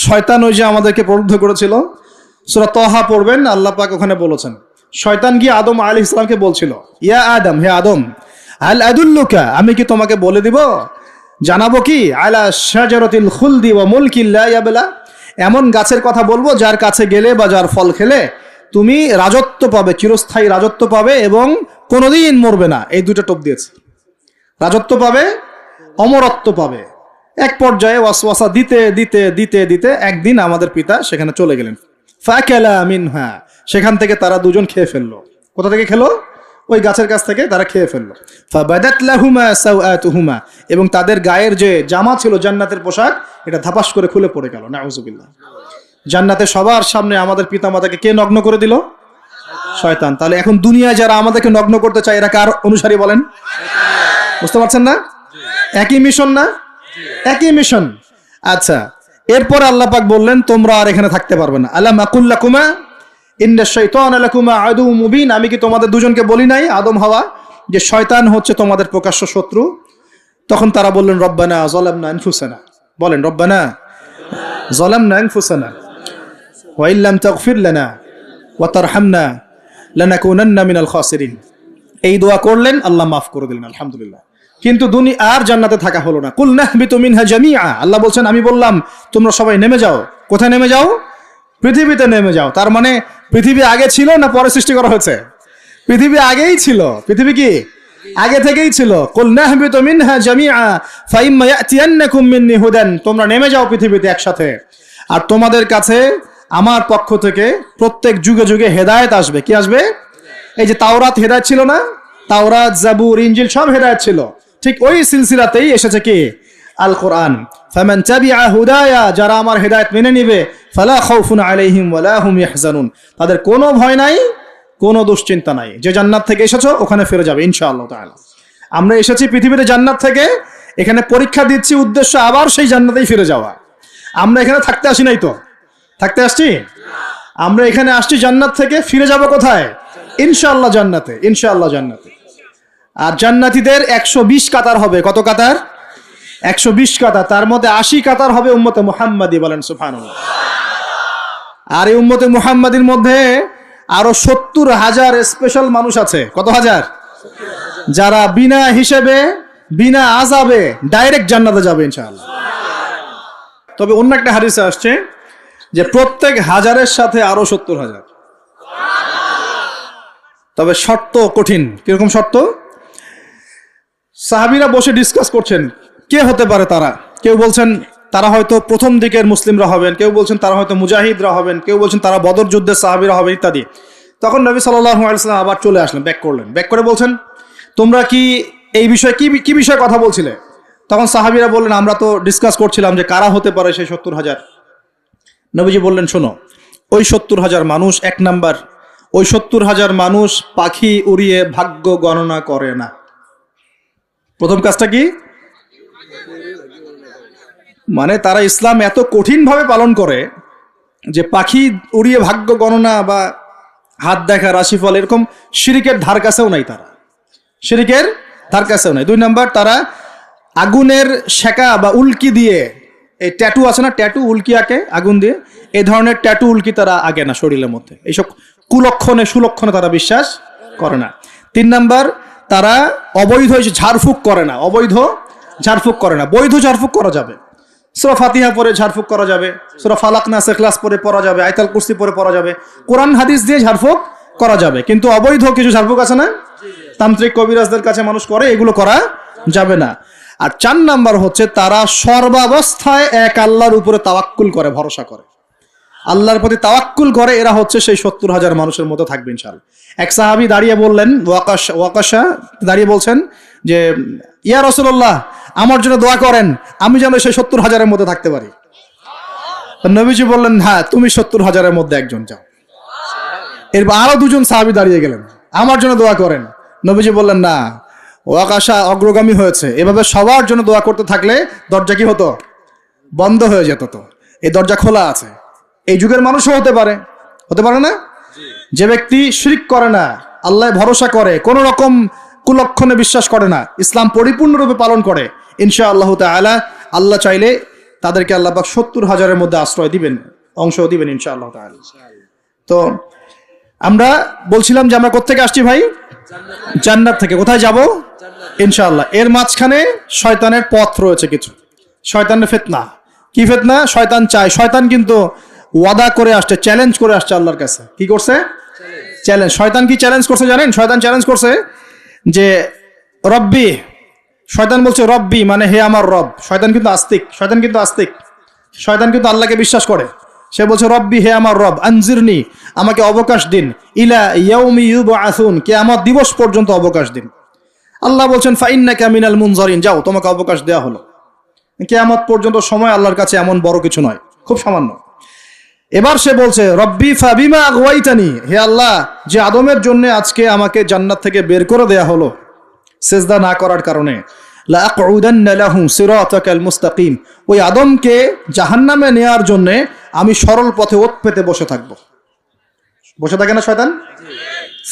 S1: শয়তান ওই যে আমাদেরকে প্রলুব্ধ করেছিল। সূরা তাহা পড়বেন, আল্লাহ পাক ওখানে বলেছেন, শয়তান গিয়ে আদম আলাইহিস সালামকে বলছিল, ইয়া আদম, হে আদম, আল আদুল্লুকা, আমি কি তোমাকে বলে দিব, জানাবো কি, আলা শাজারাতিল খুলদি ওয়া মুলকিন লা ইয়াবলা, এমন গাছের কথা বলবো যার কাছে গেলে বা যার ফল খেলে তুমি রাজত্ব পাবে, চিরস্থায়ী রাজত্ব পাবে এবং কোনোদিন মরবে না। এই দুটো টোপ দিয়েছে, রাজত্ব পাবে, অমরত্ব পাবে। এক পর্যায়ে ওয়াসওয়াসা দিতে দিতে দিতে দিতে একদিন আমাদের পিতা সেখানে চলে গেলেন। ফাকালা মিনহা, সেখান থেকে তারা দুজন খেয়ে ফেললো। কোথা থেকে খেলো? ওই গাছের কাছ থেকে তারা খেয়ে ফেললো। ফাবাদাত লাহুমা সাওআতুহুমা, এবং তাদের গায়ের যে জামা ছিল জান্নাতের পোশাক, এটা ধাপাস করে খুলে পড়ে গেল। নাউযুবিল্লাহ। জান্নাতে সবার সামনে আমাদের পিতামাতাকে কে নগ্ন করে দিল? শয়তান। তাহলে এখন দুনিয়ায় যারা আমাদেরকে নগ্ন করতে চায়, এরা কার অনুসারী বলেন? বুঝতে পারছেন না? একই মিশন না? একই মিশন। আচ্ছা, এরপর আল্লাহ পাক বললেন তোমরা আর এখানে থাকতে পারবে না। আলাম আকুল লাকুমা ইন্না শাইতানা লাকুমা আদুউম মুবিন, আমি কি তোমাদের দুজনকে বলি নাই, আদম হাওয়া, যে শয়তান হচ্ছে তোমাদের প্রকাশ্য শত্রু? তখন তারা বললেন রব্বানা যালামনা আনফুসানা, বলেন রব্বানা যালামনা আনফুসানা ওয়া ইল্লাম তাগফির লানা ওয়া তারহামনা লানাকুনান্না মিনাল খাসিরিন। এই দোয়া করলেন, আল্লাহ মাফ করে দিলেন, আলহামদুলিল্লাহ। কিন্তু দুনিয়া আর জান্নাতে থাকা হলো না। কুল নাহবিতু মিনহা জামিআ, আল্লাহ বলছেন আমি বললাম তোমরা সবাই নেমে যাও। কোথায় নেমে যাও? পৃথিবীতে নেমে যাও। তার মানে পৃথিবী আগে ছিল না পরে সৃষ্টি করা হয়েছে? পৃথিবী আগেই ছিল। পৃথিবী কি আগে থেকেই ছিল? কুল নাহবিতু মিনহা জামিআ ফাইম্মা ইয়াতিয়ান্নাকুম মিন্নি হুদান, তোমরা নেমে যাও পৃথিবীতে একসাথে, আর তোমাদের কাছে আমার পক্ষ থেকে প্রত্যেক যুগে যুগে হেদায়েত আসবে। কি আসবে? এই যে তাওরাত হেদায়েত ছিল না? তাওরাত, জাবুর, ইনজিল সব হেদায়েত ছিল। ঠিক ওই সিলসিলাতেই এসেছে কি? আল কোরআন। ফামান তাবিআ হুদায়া, যারা আমার হেদায়েত মেনে নিবে, ফালা খাউফুন আলাইহিম ওয়ালা হুম ইয়াহজানুন, তাদের কোনো ভয় নাই, কোনো দুশ্চিন্তা নাই। যে জান্নাত থেকে এসেছো ওখানে ফিরে যাবে ইনশাআল্লাহ তাআলা। আমরা এসেছি পৃথিবীতে জান্নাত থেকে, এখানে পরীক্ষা দিচ্ছি, উদ্দেশ্য আবার সেই জান্নাতেই ফিরে যাওয়া। আমরা এখানে থাকতে আসি নাই তো, থাকতে আসছি। আমরা এখানে আসছি জান্নাত থেকে, ফিরে যাব কোথায়? ইনশাআল্লাহ জান্নাতে, ইনশাআল্লাহ জান্নাতে। আর জান্নাতীদের 120 কাতার হবে। কত কাতার? 120 কাতার। তার মধ্যে 80 কাতার হবে উম্মতে মুহাম্মাদি, বলেন সুবহানাল্লাহ। আর এই উম্মতে মুহাম্মাদির মধ্যে আরো 70,000 স্পেশাল মানুষ আছে। কত হাজার? যারা বিনা হিসেবে, বিনা আযাবে ডাইরেক্ট জান্নাতে যাবে ইনশাআল্লাহ। তবে অন্য একটা হাদিসে আসছে যে প্রত্যেক হাজারের সাথে আরো 70,000। তবে শর্ত কঠিন। কিরকম শর্ত? সাহাবীরা বসে ডিসকাস করছেন কে হতে পারে তারা। কেউ বলছেন তারা হয়তো প্রথম দিকের মুসলিমরা হবেন, কেউ বলছেন তারা হয়তো মুজাহিদরা হবেন, কেউ বলছেন তারা বদর যুদ্ধের সাহাবীরা হবেন ইত্যাদি। তখন নবী সাল্লাল্লাহু আলাইহি ওয়াসাল্লাম আবার চলে আসলেন, ব্যাক করলেন। ব্যাক করে বলছেন তোমরা কি এই বিষয়ে কি বিষয়ে কথা বলছিলে? তখন সাহাবীরা বললেন আমরা তো ডিসকাস করছিলাম যে কারা হতে পারে সেই 70,000। নবীজি বললেন শোনো, ওই 70,000 মানুষ, এক নাম্বার ওই 70,000 মানুষ পাখি উড়িয়ে ভাগ্য গণনা করে না। প্রথম কাজটা কি? মানে তারা ইসলাম এত কঠিনভাবে পালন করে যে পাখি উড়িয়ে ভাগ্য গণনা বা হাত দেখা, রাশিফল, এরকম শিরিকের ধার কাছেও নাই তারা, শিরিকের ধার কাছেও নাই। 2 নাম্বার, তারা আগুনের শেকা বা উল্কি দিয়ে, এই ট্যাটু আছে না, ট্যাটু উল্কি আঁকে আগুন দিয়ে, এই ধরনের ট্যাটু উল্কি তারা আঁকে না শরীরের মধ্যে। এইসব কুলক্ষণে সুলক্ষণে তারা বিশ্বাস করে না। 3 নাম্বার, তারা অবৈধ ঝাড়ফুঁক করে না, অবৈধ ঝাড়ফুঁক করে না। বৈধ ঝাড়ফুঁক করা যাবে, সূরা ফাতিহা পড়ে ঝাড়ফুঁক করা যাবে, সূরা ফালাক নাস ইখলাস পড়ে পড়া যাবে, আয়াতুল কুরসি পড়ে পড়া যাবে, কোরআন হাদিস দিয়ে ঝাড়ফুঁক করা যাবে। কিন্তু অবৈধ কিছু ঝাড়ফুঁক আছে না, তান্ত্রিক কবিরাজদের কাছে মানুষ করে, এগুলো করা যাবে না। আর 4 নাম্বার হচ্ছে তারা সর্বাবস্থায় এক আল্লাহর উপরে তাওয়াক্কুল করে, ভরসা করে, আল্লাহর প্রতি তাওয়াক্কুল করে। এরা হচ্ছে সেই 70,000 মানুষের মতো থাকবে ইনশাআল্লাহ। এক সাহাবী দাঁড়িয়ে বললেন, ওয়াকাশা দাঁড়িয়ে বলছেন যে ইয়া রাসূলুল্লাহ, আমার জন্য দোয়া করেন, আমি যেন সেই 70,000-এর মধ্যে থাকতে পারি। নবীজি বললেন, হ্যাঁ তুমি 70,000-এর মধ্যে একজন, যাও। এরপর আরো 2 জন সাহাবী দাঁড়িয়ে গেলেন, আমার জন্য দোয়া করেন। নবীজি বললেন, না, ওয়াকাশা অগ্রগামী হয়েছে। এভাবে সবার জন্য দোয়া করতে থাকলে দরজা কি হতো? বন্ধ হয়ে যেত। তো এই দরজা খোলা আছে। এই যুগের মানুষও হতে পারে, হতে পারে না? যে ব্যক্তি শিরক করে না, আল্লাহ ভরসা করে, কোন রকম কুলক্ষণে বিশ্বাস করে না, ইসলাম পরিপূর্ণরূপে পালন করে, ইনশাআল্লাহ তাআলা আল্লাহ চাইলে তাদেরকে আল্লাহ পাক 70,000-এর মধ্যে আশ্রয় দিবেন, অংশ দিবেন ইনশাআল্লাহ তাআলা। তো আমরা বলছিলাম যে আমরা কোত্থেকে আসছি ভাই? জান্নাত থেকে। কোথায় যাব? ইনশাআল্লাহ। এর মাঝখানে শয়তানের পথ রয়েছে কিছু, শয়তানের ফিতনা। কি ফিতনা? শয়তান চায়, শয়তান কিন্তু ওয়াদা করে আসছে, চ্যালেঞ্জ করে আসছে আল্লাহর কাছে। কি করছে? চ্যালেঞ্জ। শয়তান কি চ্যালেঞ্জ করছে জানেন? শয়তান চ্যালেঞ্জ করছে যে রব্বি, শয়তান বলছে রব্বি মানে হে আমার রব। শয়তান কিন্তু আস্তিক, শয়তান কিন্তু আস্তিক, শয়তান কিন্তু আল্লাহকে বিশ্বাস করে। সে বলছে রব্বি, হে আমার রব, আনজিরনি, আমাকে অবকাশ দিন, ইলা ইয়াউমি ইউবআসুন, কিয়ামত দিবস পর্যন্ত অবকাশ দিন। আল্লাহ বলছেন ফাইন্নাকা মিনাল মুনজারিন, যাও তোমাকে অবকাশ দেওয়া হলো। কিয়ামত পর্যন্ত সময় আল্লাহর কাছে এমন বড় কিছু নয়, খুব সামান্য। এবার সে বলছে রব্বি ফাবিমা আগওয়াইতানি, হে আল্লাহ, যে আদমের জন্য আজকে আমাকে জান্নাত থেকে বের করে দেয়া হলো সিজদা না করার কারণে, লা আকুদান্না লাহু সিরাতাকাল মুস্তাকিম, ওই আদমকে জাহান্নামে নেয়ার জন্য আমি সরল পথে ওত পেতে বসে থাকব। বসে থাকে না শয়তান?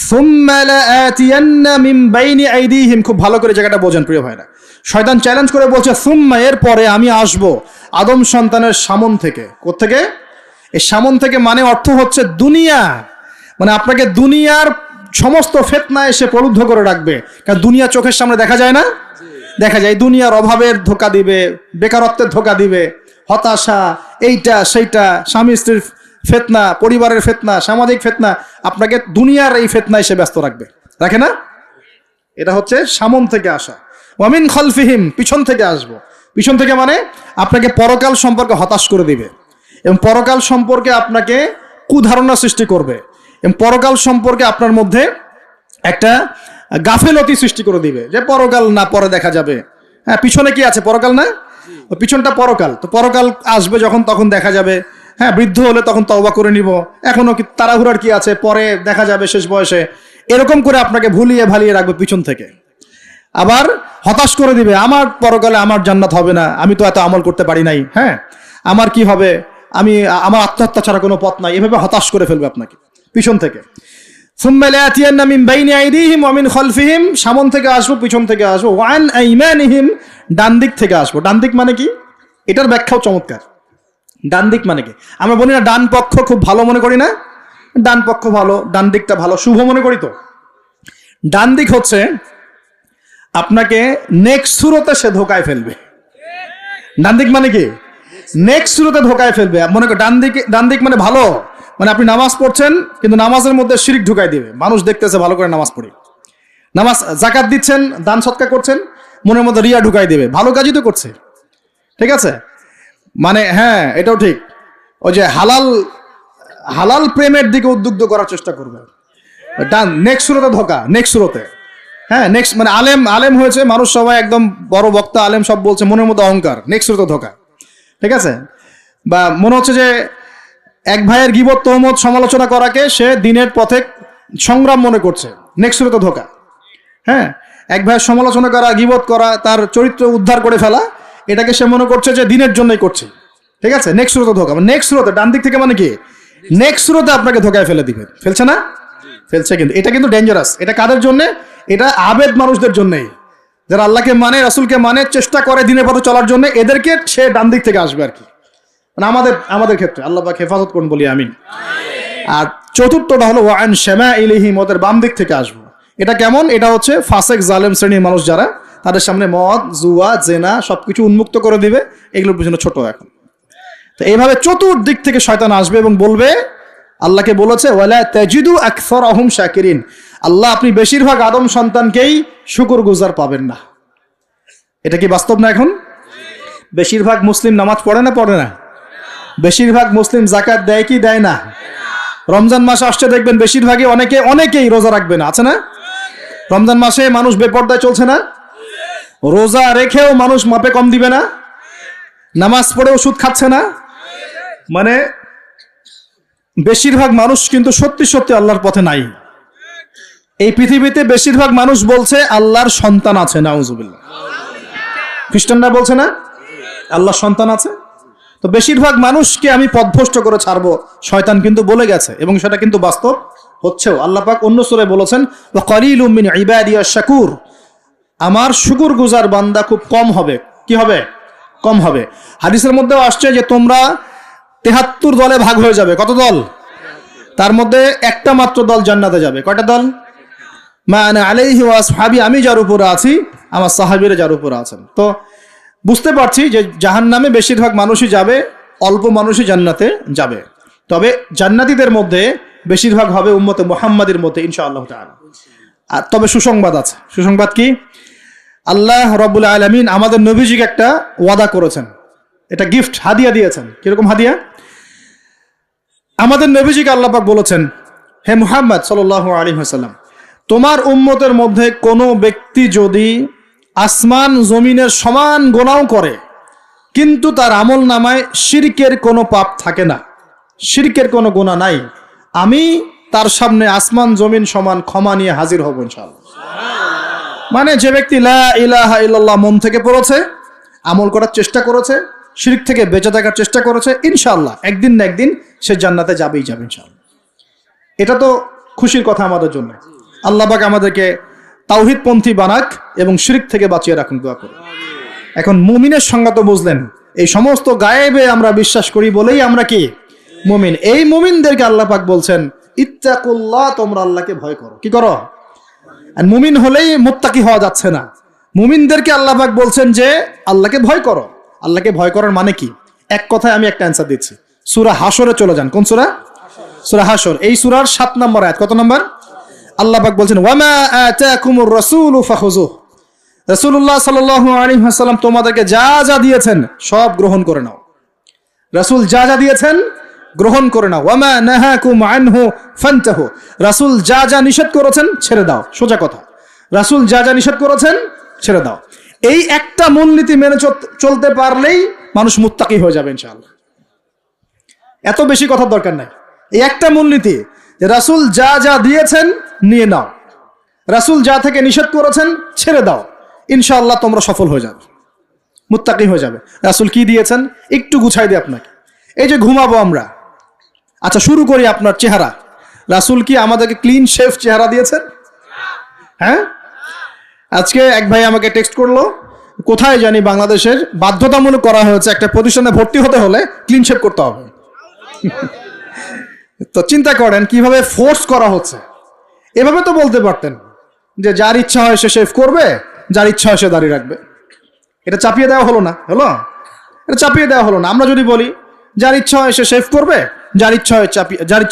S1: সুম্মা লাআতিয়ান্না মিন বাইনি আইদিহিম, খুব ভালো করে জায়গাটা বোঝেন প্রিয় ভাইরা। শয়তান চ্যালেঞ্জ করে বলছে সুম্মা, এর পরে আমি আসব আদম সন্তানের সামন থেকে। কোত্থেকে? এই সামন থেকে মানে অর্থ হচ্ছে দুনিয়া, মানে আপনাকে দুনিয়ার সমস্ত ফিতনা এসে প্রলুব্ধ করে রাখবে। কারণ দুনিয়া চোখের সামনে দেখা যায় না, দেখা যায়। দুনিয়ার অভাবের ধোঁকা দিবে, বেকারত্বের ধোঁকা দিবে, হতাশা, এইটা সেইটা, স্বামী স্ত্রীর ফিতনা, পরিবারের ফিতনা, সামাজিক ফিতনা, আপনাকে দুনিয়ার এই ফিতনা এসে ব্যস্ত রাখবে, রাখে না? এটা হচ্ছে সামন থেকে আসা। ওয়ামিন খালফিহিম, পিছন থেকে আসবো। পিছন থেকে মানে আপনাকে পরকাল সম্পর্কে হতাশ করে দিবে, এবং পরকাল সম্পর্কে আপনাকে কুধারণা সৃষ্টি করবে, এবং পরকাল সম্পর্কে আপনার মধ্যে একটা গাফেলতি সৃষ্টি করে দিবে যে পরকাল না, পরে দেখা যাবে। হ্যাঁ, পিছনে কি আছে? পরকাল না? পিছনটা পরকাল। তো পরকাল আসবে যখন, তখন দেখা যাবে। হ্যাঁ, বৃদ্ধ হলে তখন তওবা করে নিব, এখনো কি তাড়াহুড়ার কি আছে, পরে দেখা যাবে শেষ বয়সে। এরকম করে আপনাকে ভুলিয়ে ভালিয়ে রাখবে পিছন থেকে। আবার হতাশ করে দিবে, আমার পরকালে আমার জান্নাত হবে না, আমি তো এত আমল করতে পারি নাই, হ্যাঁ আমার কি হবে, আমার আত্মহত্যা ছাড়া কোনো পথ নাই। এভাবে হতাশ করে ফেলবে আপনাকে পিছন থেকে। সুম্মা লাআতিয়ান্না মিন বাইনি আইদিহিম ওয়া মিন খালফিহিম, সামন থেকে আসবো, পিছন থেকে আসবো, ওয়া আন আইমানিহিম, ডান দিক থেকে আসবো। ডান দিক মানে কি? এটার ব্যাখ্যাও চমৎকার। ডান দিক মানে কি? আমরা বলি না ডান পক্ষ খুব ভালো মনে করি না? ডান পক্ষ ভালো, ডান দিকটা ভালো, শুভ মনে করি তো। ডান দিক হচ্ছে আপনাকে নেক্সট সুরতে সে ধোকায় ফেলবে। ডান দিক মানে কি? নেক্সট সুরতে ধোকায় ফেলবে। মনে কর ডান দিক মানে ভালো, মানে আপনি নামাজ পড়ছেন কিন্তু নামাজের মধ্যে শিরক ঢুকাই দিবে। মানুষ দেখতেছে ভালো করে নামাজ পড়ি, নামাজ যাকাত দিচ্ছেন, দান সৎকার করছেন, মনের মধ্যে রিয়া ঢুকাই দেবে, ভালো কাজই তো করছে, ঠিক আছে? মানে হ্যাঁ, এটাও ঠিক। ওই যে হালাল প্রেমের দিকে উদ্বুদ্ধ করার চেষ্টা করবে। ডান নেক্সট সুরতে ধোকা, নেক্সট সুরতে। হ্যাঁ, নেক্সট মানে আলেম হয়েছে মানুষ, সবাই একদম বড় বক্তা আলেম সব বলছে, মনের মধ্যে অহংকার, নেক্সট সুরতে ধোকা, ঠিক আছে? বা মনে হচ্ছে যে এক ভাইয়ের গীবত তহমত সমালোচনা করাকে সে দিনের পথে সংগ্রাম মনে করছে, নেক্সট সুরতে ধোকা। হ্যাঁ, এক ভাইয়ের সমালোচনা করা, গীবত করা, তার চরিত্র উদ্ধার করে ফেলা, এটাকে সে মনে করছে যে দিনের জন্যই করছে। ঠিক আছে, নেক্সট সুরতে ধোকা, নেক্সট সুরতে ডান দিক থেকে মানে কি নেক্সট সুরতে আপনাকে ধোকায় ফেলে দিবে। ফেলছে না? ফেলছে। কিন্তু এটা কিন্তু ডেঞ্জারাস। এটা কাদের জন্য? এটা আবেদ মানুষদের জন্যই, যারা আল্লাহকে মানে, রাসূলকে মানে, চেষ্টা করে দিনের পথে চলার জন্য, এদেরকে সে ডান দিক থেকে আসবে আর কি। মানে আমাদের ক্ষেত্রে আল্লাহ পাক হেফাজত করুন বলি আমিন। আর চতুর্থটা হলো ওয়ান শামাইলিহিম, ওদের বাম দিক থেকে আসবো। এটা কেমন? এটা হচ্ছে ফাসেক জালেম শ্রেণীর মানুষ যারা, তাদের সামনে মদ, জুয়া, জেনা সবকিছু উন্মুক্ত করে দিবে, এগুলোর পিছনে ছোট এখন। তো এইভাবে চতুর্দিক থেকে শয়তান আসবে এবং বলবে, আল্লাহকে বলেছে ওয়ালা তাজিদু আকসারহুম শাকিরিন, আল্লাহ আপনি বেশিরভাগ আদম সন্তানকেই শুকরগুজার পাবেন না। এটা কি বাস্তব না? এখন বেশিরভাগ মুসলিম নামাজ পড়ে না? পড়ে না? বেশিরভাগ মুসলিম যাকাত দেয় কি দেয় না? রমজান মাস আসছে দেখবেন বেশিরভাগই অনেকেই রোজা রাখবে না, আছে না? রমজান মাসে মানুষ বেপরদায় চলছে না? রোজা রেখেও মানুষ মাপে কম দিবে না? নামাজ পড়ে ওষুধ খাচ্ছে না? মানে বেশিরভাগ মানুষ কিন্তু সত্যি সত্যি আল্লাহর পথে নাই। এই পৃথিবীতে বেশিরভাগ মানুষ বলছে আল্লাহর সন্তান আছে, নাউজুবিল্লাহ। খ্রিস্টানরা বলছে না আল্লাহর সন্তান আছে? তো বেশিরভাগ মানুষকে আমি পথভ্রষ্ট করে ছাড়বো, শয়তান কিন্তু বলে গেছে, এবং সেটা কিন্তু বাস্তব হচ্ছেও। আল্লাহ পাক অন্য সূরায় বলেছেন ওয়া কালিলুম মিন ইবাদিয়াশ শাকুর, আমার শুকরগুজার বান্দা খুব কম হবে। কি হবে? কম হবে। হাদিসের মধ্যেও আসছে যে তোমরা ৭৩ দলে ভাগ হয়ে যাবে। কত দল? তার মধ্যে একটা মাত্র দল জান্নাতে যাবে। কয়টা দল? মা আনা আলাইহি ওয়া আসহাবি, আমি যার উপরে আছি, আমার সাহাবীরা যার উপরে আছেন। তো বুঝতে পারছি যে জাহান্নামে বেশিরভাগ মানুষই যাবে, অল্প মানুষই জান্নাতে যাবে। তবে জান্নাতীদের মধ্যে বেশিরভাগ হবে উম্মতে মুহাম্মাদের মধ্যে ইনশাআল্লাহ তাআলা। আর তবে সুসংবাদ আছে। সুসংবাদ কি? আল্লাহ রাব্বুল আলামিন আমাদের নবীজিকে একটা ওয়াদা করেছেন, এটা গিফট, হাদিয়া দিয়েছেন। কিরকম হাদিয়া? আমাদের নবীজিকে আল্লাহ পাক বলেছেন, হে মুহাম্মদ সাল্লাল্লাহু আলাইহি ওয়াসাল্লাম, তোমার উম্মতের মধ্যে কোনো ব্যক্তি যদি আসমান জমিনের সমান গুনাহ করে কিন্তু তার আমল নামায় শিরকের কোনো পাপ থাকে না, শিরকের কোনো গুনাহ নাই, আমি তার সামনে আসমান জমিন সমান ক্ষমা নিয়ে হাজির হব ইনশাআল্লাহ। মানে যে ব্যক্তি লা ইলাহা ইল্লাল্লাহ মন থেকে পড়েছে, আমল করার চেষ্টা করেছে, শিরক থেকে বেঁচে থাকার চেষ্টা করেছে, ইনশাআল্লাহ একদিন না একদিন সে জান্নাতে যাবেই যাবে ইনশাআল্লাহ। এটা তো খুশির কথা আমাদের জন্য। আল্লাহ পাক আমাদেরকে তাওহীদপন্থী বানাক এবং শিরক থেকে বাঁচিয়ে রাখুন, দোয়া করুন। এখন মুমিনের সংজ্ঞা তো বুঝলেন, এই সমস্ত গায়েবে আমরা বিশ্বাস করি বলেই আমরা কি মুমিন। এই মুমিনদেরকে আল্লাহ পাক বলছেন ইত্তাকুল্লাহ, তোমরা আল্লাহকে ভয় করো। কি করো? আর মুমিন হলেই মুত্তাকি হওয়া যাচ্ছে না। মুমিনদেরকে আল্লাহ পাক বলছেন যে আল্লাহকে ভয় করো। আল্লাহকে ভয় করার মানে কি? এক কথায় আমি একটা অ্যান্সার দিচ্ছি। সূরা হাশরে চলে যান। কোন সূরা? সূরা হাশর। এই সূরার 7 নম্বর আয়াত। কত নম্বর? আল্লাহ পাক বলছেন ওয়ামা আতাকুমুর রাসূলু ফাখুযুহ, রাসূলুল্লাহ সাল্লাল্লাহু আলাইহি ওয়াসাল্লাম তোমাদেরকে যা যা দিয়েছেন সব গ্রহণ করে নাও। রাসূল যা যা দিয়েছেন গ্রহণ করে নাও। ওয়ামা নাহাকুম আনহু ফান্তাহু, রাসূল যা যা নিষেধ করেছেন ছেড়ে দাও। সোজা কথা, রাসূল যা যা নিষেধ করেছেন ছেড়ে দাও। এই একটা মূলনীতি মেনে চলতে পারলেই মানুষ মুত্তাকি হয়ে যাবে ইনশাআল্লাহ। এত বেশি কথার দরকার নাই। এই একটা মূলনীতি যে রাসূল যা যা দিয়েছেন নিয়ে নাও, রাসূল যা থেকে নিষেধ করেছেন ছেড়ে দাও, ইনশাআল্লাহ তোমরা সফল হয়ে যাবে, মুত্তাকি হয়ে যাবে। রাসূল কি দিয়েছেন একটু গুছাই দিই আপনাকে। এই যে ঘুমাবো আমরা, আচ্ছা শুরু করি আপনার চেহারা। রাসূল কি আমাদেরকে ক্লিন শেভ চেহারা দিয়েছেন? হ্যাঁ, আজকে এক ভাই আমাকে টেক্সট করলো, কোথায় জানি বাংলাদেশের বাধ্যতামূলক করা হয়েছে একটা প্রতিষ্ঠানে ভর্তি হতে হলে ক্লিন শেভ করতে হবে। তো চিন্তা করেন কিভাবে ফোর্স করা হচ্ছে। এভাবে তো বলতে পারতেন যে যার ইচ্ছা হয় সে শেভ করবে, যার ইচ্ছা হয় সে দাড়ি রাখবে। এটা চাপিয়ে দেওয়া হলো না? হলো? এটা চাপিয়ে দেওয়া হলো না? আমরা যদি বলি যার ইচ্ছা হয় সে শেভ করবে, যার ইচ্ছা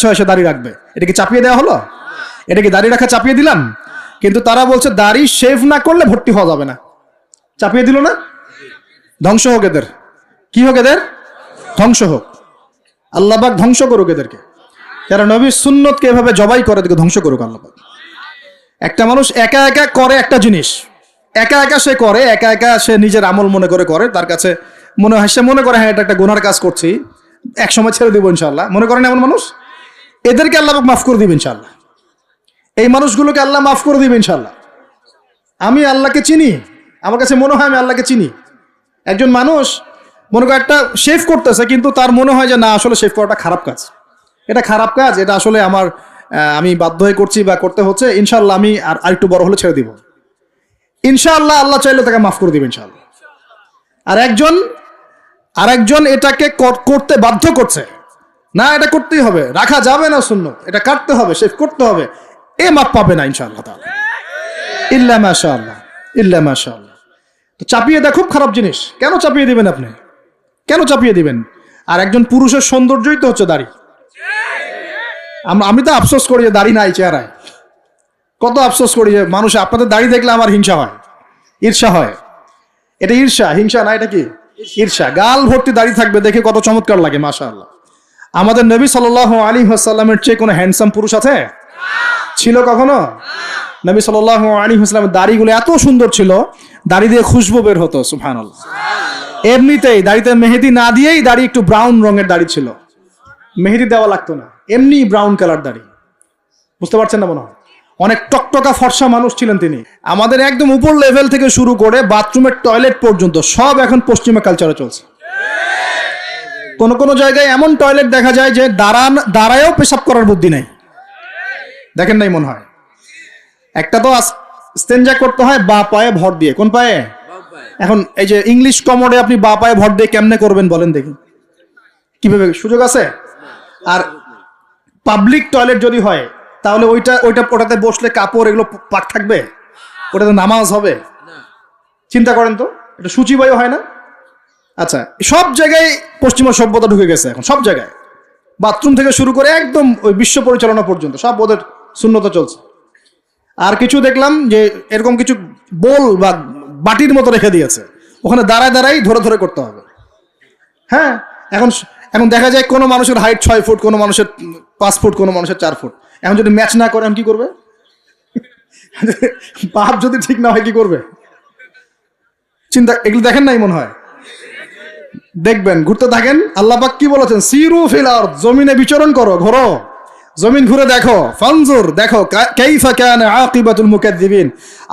S1: হয় সে দাড়ি রাখবে, এটা কি চাপিয়ে দেওয়া হলো? এটা কি দাড়ি রাখা চাপিয়ে দিলাম? কিন্তু তারা বলছে দাড়ি শেভ না করলে ভর্তি হওয়া যাবে না। চাপিয়ে দিল না? ধ্বংস হোক এদের। কি হোক এদের? ধ্বংস হোক। আল্লাহ পাক ধ্বংস করুক এদেরকে। যারা নবীর সুন্নতকে এভাবে জবাই করে এদেরকে ধ্বংস করুক আল্লাহ পাক। একটা মানুষ একা একা করে একটা জিনিস, একা একা সে করে, একা একা সে নিজের আমল মনে করে, তার কাছে মনে হয়, সে মনে করে হ্যাঁ এটা একটা গুনার কাজ করছি, এক সময় ছেড়ে দিব ইনশাআল্লাহ, মনে করেন এমন মানুষ, এদেরকে আল্লাহ পাক মাফ করে দিবেন ইনশাআল্লাহ। এই মানুষগুলোকে আল্লাহ মাফ করে দিবে ইনশাল্লাহ। আমি আল্লাহকে চিনি, আমার কাছে মনে হয় আমি আল্লাহকে চিনি। একজন মানুষ মনে করে একটা শেভ করতেছে, কিন্তু তার মনে হয় যে না, আসলে শেভ করাটা খারাপ কাজ, এটা খারাপ কাজ, এটা আসলে আমি বাধ্য হয়ে করছি বা করতে হচ্ছে, ইনশাল্লাহ আমি আর একটু বড় হলে ছেড়ে দিব। ইনশাআল্লাহ আল্লাহ চাইলে তাকে মাফ করে দিবে ইনশাআল্লাহ। আর একজন এটাকে করতে বাধ্য করছে, না এটা করতেই হবে, রাখা যাবে না সুন্নত, এটা কাটতে হবে, শেভ করতে হবে, এ মাফ পাবে না ইনশাআল্লাহ তাআলা, ইল্লা মাশাআল্লাহ, ইল্লা মাশাআল্লাহ। তো চাপিয়ে দেওয়া খুব খারাপ জিনিস। কেন চাপিয়ে দিবেন আপনি? কেন চাপিয়ে দিবেন? আর একজন পুরুষের সৌন্দর্যই তো হচ্ছে দাড়ি। আমি তো আফসোস করি যে দাড়ি নাই চেহারায়, কত আফসোস করি যে মানুষ, আপনাদের দাড়ি দেখলে আমার হিংসা হয়, ঈর্ষা হয়। এটা ঈর্ষা, হিংসা না, এটা কি ঈর্ষা। গাল ভর্তি দাড়ি থাকবে, দেখে কত চমৎকার লাগে, মাশাআল্লাহ। আমাদের নবী সাল্লাল্লাহু আলাইহি ওয়াসাল্লামের চেয়ে কোনো হ্যান্ডসাম পুরুষ আছে? ছিল কখনো? নবী সাল্লাল্লাহু আলাইহি ওয়াসাল্লামের দাড়িগুলো এত সুন্দর ছিল, দাড়ি দিয়ে খুশবু বের হতো, সুবহানাল্লাহ। এমনিতেই দাড়িতে মেহেদি না দিয়েই দাড়ি একটু ব্রাউন রঙের দাড়ি ছিল, মেহেদি দেওয়া লাগতো না, এমনি ব্রাউন কালার দাড়ি। বুঝতে পারছেন না মনে হয়? অনেক টকটকা ফর্সা মানুষ ছিলেন তিনি। আমাদের একদম উপর লেভেল থেকে শুরু করে বাথরুমের টয়লেট পর্যন্ত সব এখন পশ্চিমা কালচারে চলছে। কোন কোন জায়গায় এমন টয়লেট দেখা যায় যে দাঁড়ায়ও পেশাব করার বুদ্ধি নাই, দেখেন নাই মনে হয়? একটা তো স্টেনজা করতে হয় বা পায়ে ভর দিয়ে। কোন পায়ে? এখন এই যে ইংলিশ কমোডে আপনি বা পায়ে ভর দিয়ে কেমনে করবেন বলেন দেখি, কিভাবে সুযোগ আছে? আর পাবলিক টয়লেট যদি হয় তাহলে ওটাতে বসলে কাপড় এগুলো পাক থাকবে? ওটাতে নামাজ হবে? চিন্তা করেন তো, এটা সূচিবায়ু হয় না? আচ্ছা, সব জায়গায় পশ্চিমা সভ্যতা ঢুকে গেছে এখন, সব জায়গায়, বাথরুম থেকে শুরু করে একদম ওই বিশ্ব পরিচালনা পর্যন্ত সব ওদের শূন্যতা চলছে। আর কিছু দেখলাম যে এরকম কিছু বোল বা বাটির মতো রেখে দিয়েছে, ওখানে দাঁড়ায় দাঁড়াই ধরে ধরে করতে হবে। হ্যাঁ, এখন দেখা যায় কোনো মানুষের হাইট 6 ফুট, কোনো মানুষের 5 ফুট, কোনো মানুষের 4 ফুট। এখন যদি ম্যাচ না করে, এখন কি করবে? পাপ যদি ঠিক না হয় কি করবে? চিন্তা, এগুলো দেখেন নাই মনে হয়? দেখবেন, ঘুরতে থাকেন। আল্লাহ পাক কি বলেছেন? সিরু ফিল আরদ, জমিনে বিচরণ করো, ঘোরো, জমিন ঘুরে দেখো, ফানজুর, দেখো কাইফা কানা আকিবাতুল মুকাদ্দিবিন,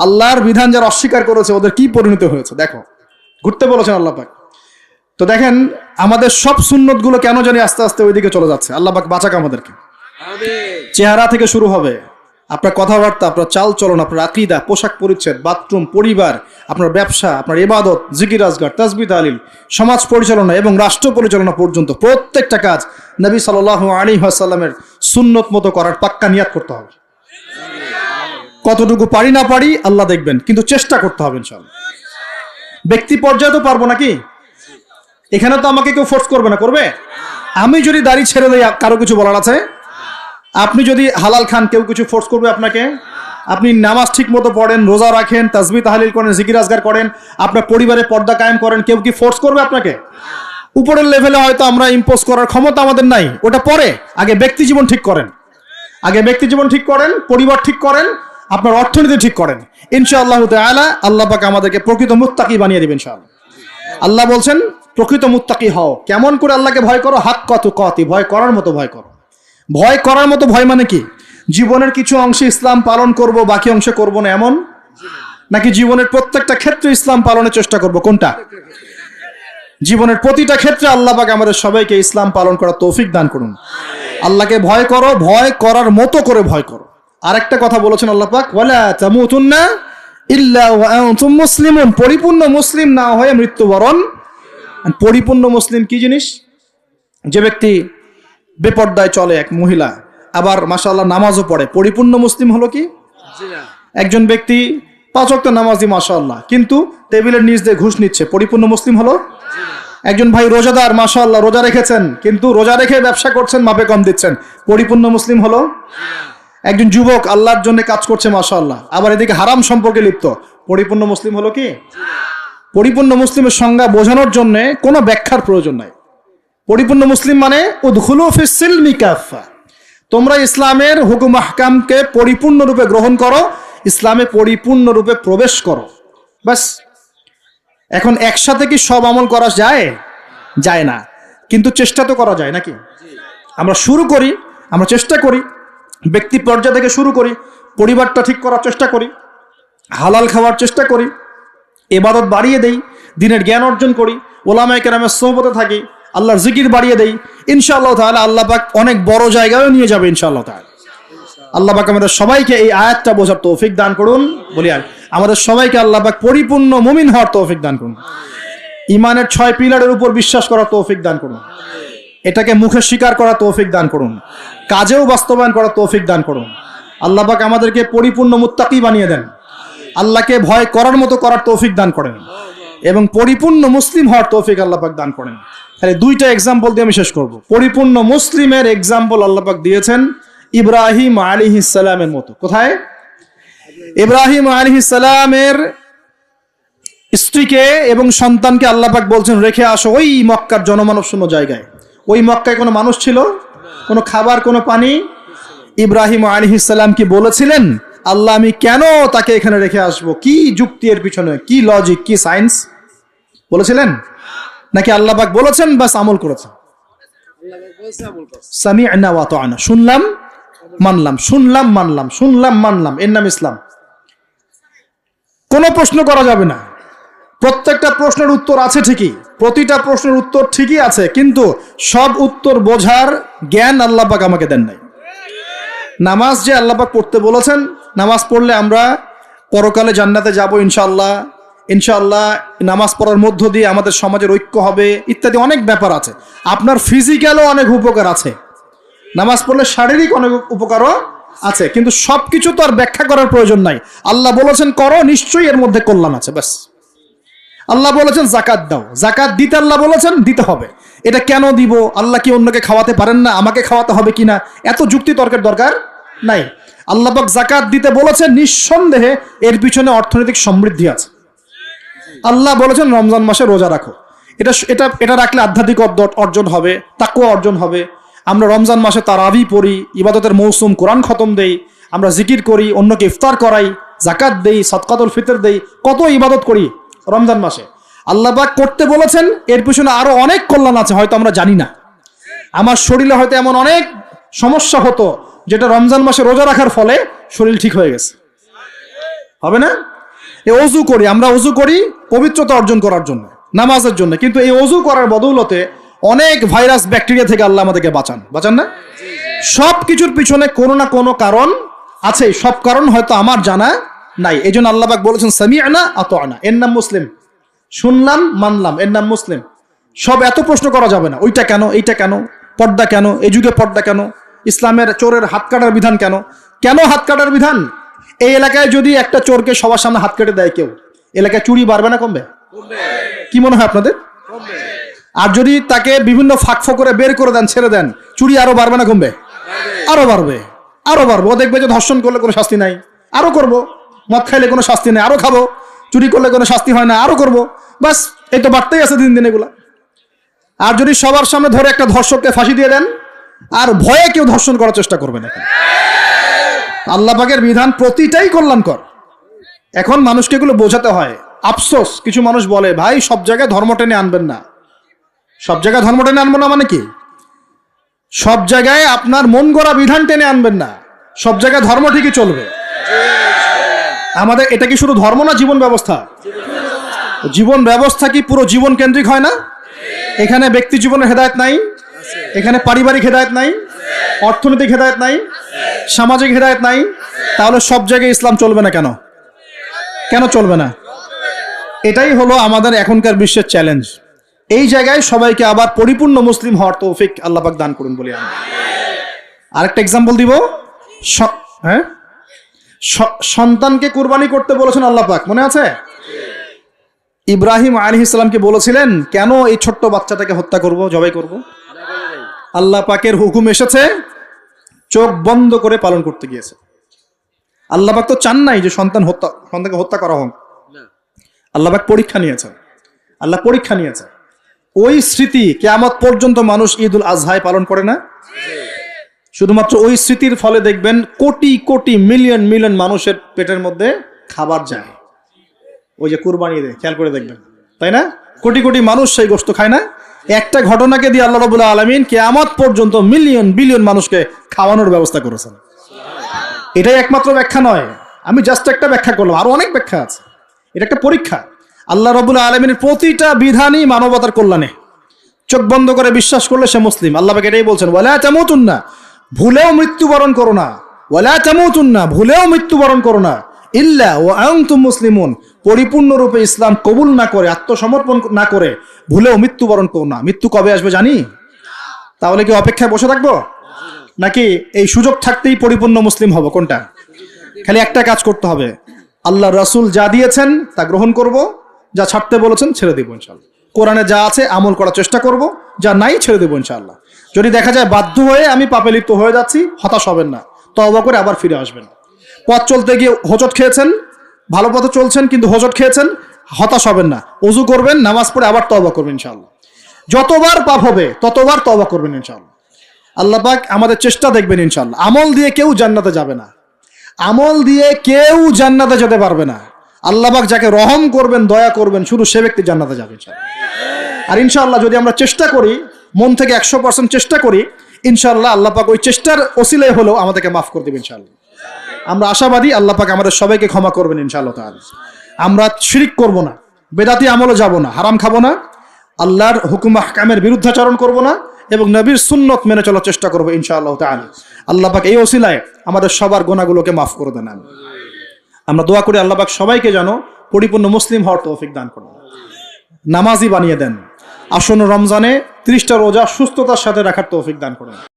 S1: আল্লাহর বিধান যারা অস্বীকার করেছে ওদের কি পরিণতি হয়েছে দেখো। ঘুরতে বলেছেন আল্লাহ পাক। তো দেখেন আমাদের সব সুন্নত গুলো কেন জানি আস্তে আস্তে ওইদিকে চলে যাচ্ছে। আল্লাহ পাক বাঁচাক আমাদেরকে। চেহারা থেকে শুরু হবে, আপনার কথাবার্তা, আপনার চাল চলন, আপনার আকীদা, পোশাক পরিচ্ছদ, বাথরুম, পরিবার, আপনার ব্যবসা, আপনার ইবাদত, জিকির আজগার, তাসবিহ তাহলিল, সমাজ পরিচালনা এবং রাষ্ট্র পরিচালনা পর্যন্ত প্রত্যেকটা কাজ নবী সাল্লাল্লাহু আলাইহি ওয়াসাল্লামের সুন্নত মতো করার পাক্কা নিয়াত করতে হবে। কতটুকু পারি না পারি আল্লাহ দেখবেন, কিন্তু চেষ্টা করতে হবে ইনশাআল্লাহ। ব্যক্তি পর্যায়ে তো পারবো নাকি? এখানে তো আমাকে কেউ ফোর্স করবে না, করবে? আমি যদি দাড়ি ছেড়ে দেই, কারো কিছু বলার আছে? আপনি যদি হালাল খান, কেউ কিছু ফোর্স করবে আপনাকে? আপনি নামাজ ঠিক মতো পড়েন, রোজা রাখেন, তাসবিহ তাহলিল করেন, জিকির আজগার করেন, আপনার পরিবারে পর্দা কায়েম করেন, কেউ কি ফোর্স করবে আপনাকে? উপরের লেভেলে হয়তো আমরা ইম্পোজ করার ক্ষমতা আমাদের নাই, ওটা পরে। আগে ব্যক্তি জীবন ঠিক করেন, আগে ব্যক্তি জীবন ঠিক করেন, পরিবার ঠিক করেন, আপনার অর্থনীতি ঠিক করেন। ইনশাআল্লাহ তাআলা আল্লাহ পাক আমাদেরকে প্রকৃত মুত্তাকি বানিয়ে দিবেন ইনশাআল্লাহ। আল্লাহ বলছেন প্রকৃত মুত্তাকি হও। কেমন করে আল্লাহকে ভয় করো? হাক্কা তুকাতি, ভয় করার মতো ভয় করো। ভয় করার মতো ভয় মানে কি? জীবনের কিছু অংশে ইসলাম পালন করব, বাকি অংশে করব না, এমন? নাকি জীবনের প্রত্যেকটা ক্ষেত্রে ইসলাম পালনের চেষ্টা করব? কোনটা? জীবনের প্রতিটা ক্ষেত্রে আল্লাহ পাক আমাদের সবাইকে ইসলাম পালন করার তৌফিক দান করুন। আল্লাহকে ভয় করো, ভয় করার মতো করে ভয় করো। আরেকটা কথা বলেছেন আল্লাহ পাক, ওয়ালা তামুতুন্না ইল্লা ওয়া আনতুম মুসলিমুন, পরিপূর্ণ মুসলিম না হয়ে মৃত্যুবরণ। পরিপূর্ণ মুসলিম কি জিনিস? যে ব্যক্তি বেপর্দায় চলে, এক মহিলা, আবার মাশাআল্লাহ নামাজও পড়ে, পরিপূর্ণ মুসলিম হলো কি? একজন ব্যক্তি 5 ওয়াক্ত নামাজি মাশাআল্লাহ, কিন্তু টেবিলের নিচ দিয়ে ঘুষ নিচ্ছে, পরিপূর্ণ মুসলিম হলো? একজন ভাই রোজাদার, মাশাআল্লাহ রোজা রেখেছেন, কিন্তু রোজা রেখে ব্যবসা করছেন, মাপে কম দিচ্ছেন, পরিপূর্ণ মুসলিম হলো? একজন যুবক আল্লাহর জন্য কাজ করছে মাশাআল্লাহ, আবার এদিকে হারাম সম্পর্কে লিপ্ত, পরিপূর্ণ মুসলিম হলো কি? পরিপূর্ণ মুসলিমের সংজ্ঞা বোঝানোর জন্য কোনো ব্যাখ্যার প্রয়োজন নাই। পরিপূর্ণ মুসলিম মানে উদখুলু ফিস সিলমি কাফা, তোমরা ইসলামের হুকুম আহকামকে পরিপূর্ণরূপে গ্রহণ করো, ইসলামে পরিপূর্ণরূপে প্রবেশ করো, বাস। এখন একসাথে কি সব আমল করা যায়? যায় না, কিন্তু চেষ্টা তো করা যায় নাকি? আমরা শুরু করি, আমরা চেষ্টা করি, ব্যক্তি পর্যায় থেকে শুরু করি, পরিবারটা ঠিক করার চেষ্টা করি, হালাল খাওয়ার চেষ্টা করি, ইবাদত বাড়িয়ে দেই, দিনের জ্ঞান অর্জন করি, ওলামায়ে কেরামের সোহবতে থাকি, আল্লাহর জিকির বাড়িয়ে দেই, ইনশাআল্লাহ তাআলা আল্লাহ পাক অনেক বড় জায়গায়ও নিয়ে যাবে ইনশাআল্লাহ তাআলা। আল্লাহ পাক আমাদের সবাইকে এই আয়াতটা বোঝার তৌফিক দান করুন বলি। আর আমাদের সবাইকে আল্লাহ পাক পরিপূর্ণ মুমিন হওয়ার তৌফিক দান করুন, ইমানের 6 পিলারের উপর বিশ্বাস করার তৌফিক দান করুন, এটাকে মুখে স্বীকার করার তৌফিক দান করুন, কাজেও বাস্তবায়ন করার তৌফিক দান করুন। আল্লাহ পাক আমাদেরকে পরিপূর্ণ মুত্তাকি বানিয়ে দেন, আল্লাহকে ভয় করার মতো করার তৌফিক দান করেন এবং পরিপূর্ণ মুসলিম হওয়ার তৌফিক আল্লাহ পাক দান করেন। তাহলে 2টা এক্সাম্পল দিয়ে আমি শেষ করব। পরিপূর্ণ মুসলিমের এক্সাম্পল আল্লাহ পাক দিয়েছেন ইব্রাহিম আলাইহিস সালামের মতো। কোথায়? ইব্রাহিম আলাইহিস সালামের স্ত্রীকে এবং সন্তানকে আল্লাহ পাক বলছেন রেখে আসো ওই মক্কার জনমানব শূন্য জায়গায়। ওই মক্কায় কোনো মানুষ ছিল? কোনো খাবার, কোনো পানি? ইব্রাহিম আলাইহিস সালাম কি বলেছিলেন আল্লাহ আমি কেন তাকে এখানে রেখে আসবো, কি যুক্তি এর পিছনে, কি লজিক, কি সায়েন্স? বলেছিলেন নাকি আল্লাহ পাক বলেছেন বাস আমল করেছেন? সামি'না ওয়া আতা'না, শুনলাম মানলাম, শুনলাম মানলাম, শুনলাম মানলাম, এর নাম ইসলাম। কোনো প্রশ্ন করা যাবে না। প্রত্যেকটা প্রশ্নের উত্তর আছে ঠিকই, প্রতিটা প্রশ্নের উত্তর ঠিকই আছে, কিন্তু সব উত্তর বোঝার জ্ঞান আল্লাহ পাক আমাকে দেন নাই। নামাজ যে আল্লাহ পাক পড়তে বলেছেন, নামাজ পড়লে আমরা পরকালে জান্নাতে যাব ইনশাআল্লাহ, ইনশাআল্লাহ নামাজ পড়ার মধ্য দিয়ে আমাদের সমাজের ঐক্য হবে ইত্যাদি অনেক ব্যাপার আছে। আপনার ফিজিক্যালও অনেক উপকার আছে, নামাজ পড়লে শারীরিক অনেক উপকারও আছে, কিন্তু সবকিছু তো আর ব্যাখ্যা করার প্রয়োজন নাই। আল্লাহ বলেছেন করো, নিশ্চয়ই এর মধ্যে কল্যাণ আছে, ব্যাস। আল্লাহ বলেছেন জাকাত দাও, জাকাত দিতে আল্লাহ বলেছেন দিতে হবে। এটা কেন দিব? আল্লাহ কি অন্যকে খাওয়াতে পারেন না? আমাকে খাওয়াতে হবে কিনা? এত যুক্তি তর্কের দরকার নাই। আল্লাহ পাক জাকাত দিতে বলেছেন, নিঃসন্দেহে এর পিছনে অর্থনৈতিক সমৃদ্ধি আছে। আল্লাহ বলেছেন রমজান মাসে রোজা রাখো, এটা এটা এটা রাখলে আধ্যাত্মিক অর্জন হবে, তাকওয়া অর্জন হবে। আমরা রমজান মাসে তারাবি পড়ি, ইবাদতের মৌসুম, কোরআন খতম দেই, আমরা জিকির করি, অন্যকে ইফতার করাই, জাকাত দেই, সদকাতুল ফিতর দেই, কত ইবাদত করি রমজান মাসে। আল্লাহ পাক করতে বলেছেন, এর পিছনে আরো অনেক কল্যাণ আছে, হয়তো আমরা জানি না। আমার শরীরে হয়তো এমন অনেক সমস্যা হতো যেটা রমজান মাসে রোজা রাখার ফলে শরীর ঠিক হয়ে গেছে, হবে না? এই ওযু করি, আমরা ওযু করি পবিত্রতা অর্জন করার জন্য, নামাজের জন্য, কিন্তু এই ওযু করার বদৌলতে অনেক ভাইরাস ব্যাকটেরিয়া থেকে আল্লাহ আমাদেরকে বাঁচান না? সব কিছুর পিছনে কোনো না কোনো কারণ আছে, সব কারণ হয়তো আমার জানা নাই। এই জন্য আল্লাহ পাক বলেছেন সামি'না আতা'না, এর নাম মুসলিম। শুনলাম মানলাম, এর নাম মুসলিম। সব এত প্রশ্ন করা যাবে না, ওইটা কেন, এইটা কেন, পর্দা কেন, এই যুগে পর্দা কেন, ইসলামের চোরের হাত কাটার বিধান কেন? কেন হাত কাটার বিধান? এই এলাকায় যদি একটা চোরকে সবার সামনে হাত কেটে দেয় কেউ, এলাকায় চুরি বাড়বে না কমবে? কি মনে হয় আপনাদের? আর যদি তাকে বিভিন্ন ফাঁক ফোকরে বের করে দেন, ছেড়ে দেন, চুরি আরো বাড়বে না কমবে? আরো বাড়বে, আরো বাড়বে। ও দেখবে যে ধর্ষণ করলে কোনো শাস্তি নাই, আরো করব। মদ খাইলে কোনো শাস্তি নেই, আরো খাবো। চুরি করলে কোনো শাস্তি হয় না, আরো করব। বাস এই তো বাড়তেই আছে দিন দিন এগুলা। আর যদি সবার সামনে ধরে একটা ধর্ষককে ফাঁসি দিয়ে দেন, আর ভয়ে কেউ ধর্ষণ করার চেষ্টা করবে না। আল্লাহ পাকের বিধান প্রতিটাই কল্যাণকর। এখন মানুষকে এগুলো বোঝাতে হয়। আফসোস, কিছু মানুষ বলে ভাই সব জায়গায় ধর্ম টেনে আনবেন না। সব জায়গায় ধর্ম টেনে আনবো না মানে কি? সব জায়গায় আপনার মন গড়া বিধান টেনে আনবেন না, সব জায়গায় ধর্ম ঠিকই চলবে। আমাদের এটা কি শুধু ধর্ম না, জীবন ব্যবস্থা? জীবন ব্যবস্থা কি পুরো জীবন কেন্দ্রিক হয় না? এখানে ব্যক্তি জীবনের হেদায়েত নাই, এখানে পারিবারিক হেদায়েত নাই, অর্থনৈতিক হেদায়েত নাই, সামাজিক হেদায়েত নাই। তাহলে সব জায়গায় ইসলাম চলবে না কেন? কেন চলবে না? এটাই হলো আমাদের এখনকার বিশ্বের চ্যালেঞ্জ। এই জায়গায় সবাইকে আবার পরিপূর্ণ মুসলিম হওয়ার তৌফিক আল্লাহ পাক দান করুন বলি আমি। আরেকটা এক্সাম্পল দিব। হ্যাঁ, সন্তানকে কুরবানি করতে বলেছেন আল্লাহ পাক, মনে আছে? ইব্রাহিম আলাইহিস সালামকে বলেছিলেন কেন এই ছোট্ট বাচ্চাটাকে হত্যা করব, জবাই করব? আল্লাহ পাকের হুকুম এসেছে, চোখ বন্ধ করে পালন করতে গিয়েছে। আল্লাহ পাক তো চান নাই যে সন্তানকে হত্যা করা হোক। আল্লাহ পাক পরীক্ষা নিয়েছেন, আল্লাহ পরীক্ষা নিয়েছেন। ওই স্মৃতি কিয়ামত পর্যন্ত মানুষ ঈদুল আজহায় পালন করে না? শুধুমাত্র ওই স্মৃতির ফলে দেখবেন কোটি কোটি মিলিয়ন মিলিয়ন মানুষের পেটের মধ্যে খাবার যায়। ওই যে কুরবানি দেয়, খেয়াল করে দেখবেন, তাই না? কোটি কোটি মানুষ সেই গোশত খায় না? একটা ঘটনাকে দিয়ে আল্লাহ রাব্বুল আলামিন কিয়ামত পর্যন্ত মিলিয়ন বিলিয়ন মানুষকে খাওয়ানোর ব্যবস্থা করেছেন। এটাই একমাত্র ব্যাখ্যা নয়, আমি জাস্ট একটা ব্যাখ্যা করলাম, আরো অনেক ব্যাখ্যা আছে। এটা একটা পরীক্ষা। আল্লাহ রাব্বুল আলামিনের প্রতিটা বিধানই মানবতার কল্যাণে। চোখ বন্ধ করে বিশ্বাস করলে সে মুসলিম। আল্লাহ পাক এটাই বলছেন, ওয়ালা তামুতুন্না, ভুলেও মৃত্যুবরণ করো না। ওয়ালা তামুতুন্না, ভুলেও মৃত্যুবরণ করো না। ইল্লা ওয়া আনতুম মুসলিমুন, পরিপূর্ণরূপে ইসলাম কবুল না করে, আত্মসমর্পণ না করে ভুলেও মৃত্যুবরণ করো না। মৃত্যু কবে আসবে জানি? তাহলে কি অপেক্ষায় বসে থাকবো, নাকি এই সুযোগ থাকতেই পরিপূর্ণ মুসলিম হব? কোনটা? খালি একটা কাজ করতে হবে, আল্লাহ রাসূল যা দিয়েছেন তা গ্রহণ করব, যা ছাড়তে বলেছেন ছেড়ে দেবো ইনশাআল্লাহ। কোরআনে যা আছে আমল করার চেষ্টা করব, যা নাই ছেড়ে দেবো ইনশাআল্লাহ। যদি দেখা যায় বাধ্য হয়ে আমি পাপে লিপ্ত হয়ে যাচ্ছি, হতাশ হবেন না, তওবা করে আবার ফিরে আসবেন। পথ চলতে গিয়ে হোঁচট খেয়েছেন, ভালো পথে চলছেন কিন্তু হোঁচট খেয়েছেন, হতাশ হবেন না, ওযু করবেন, নামাজ পড়ে আবার তওবা করবেন ইনশাআল্লাহ। যতবার পাপ হবে ততবার তওবা করবেন ইনশাআল্লাহ। আল্লাহ পাক আমাদের চেষ্টা দেখবেন ইনশাআল্লাহ। আমল দিয়ে কেউ জান্নাতে যাবে না, আমল দিয়ে কেউ জান্নাতে যেতে পারবে না। আল্লাহ পাক যাকে রহম করবেন, দয়া করবেন, শুধু সে ব্যক্তি জান্নাতে যাবে ইনশাআল্লাহ। আর ইনশাআল্লাহ যদি আমরা চেষ্টা করি, মন থেকে 100% চেষ্টা করি, ইনশাআল্লাহ আল্লাহ পাক ওই চেষ্টার ওসিলায় হলেও আমাদেরকে মাফ করে দেবেন ইনশাআল্লাহ। আমরা আশাবাদী আল্লাহ পাক আমাদের সবাইকে ক্ষমা করবেন ইনশাআল্লাহ তাআলা। আমরা শিরক করব না, বেদাতি আমলে যাব না, হারাম খাবো না, আল্লাহর হুকুম আহকামের বিরুদ্ধাচরণ করব না, এবং নবীর সুন্নত মেনে চলার চেষ্টা করবো ইনশাআল্লাহ তাআলা। আল্লাহ পাক এই ওসিলায় আমাদের সবার গুনাহগুলোকে মাফ করে দেন। আমরা দোয়া করি আল্লাহ পাক সবাইকে যেন পরিপূর্ণ মুসলিম হওয়ার তৌফিক দান করেন, নামাজি বানিয়ে দেন, আসন্ন রমজানে 30টা রোজা সুস্থতার সাথে রাখার তৌফিক দান করেন।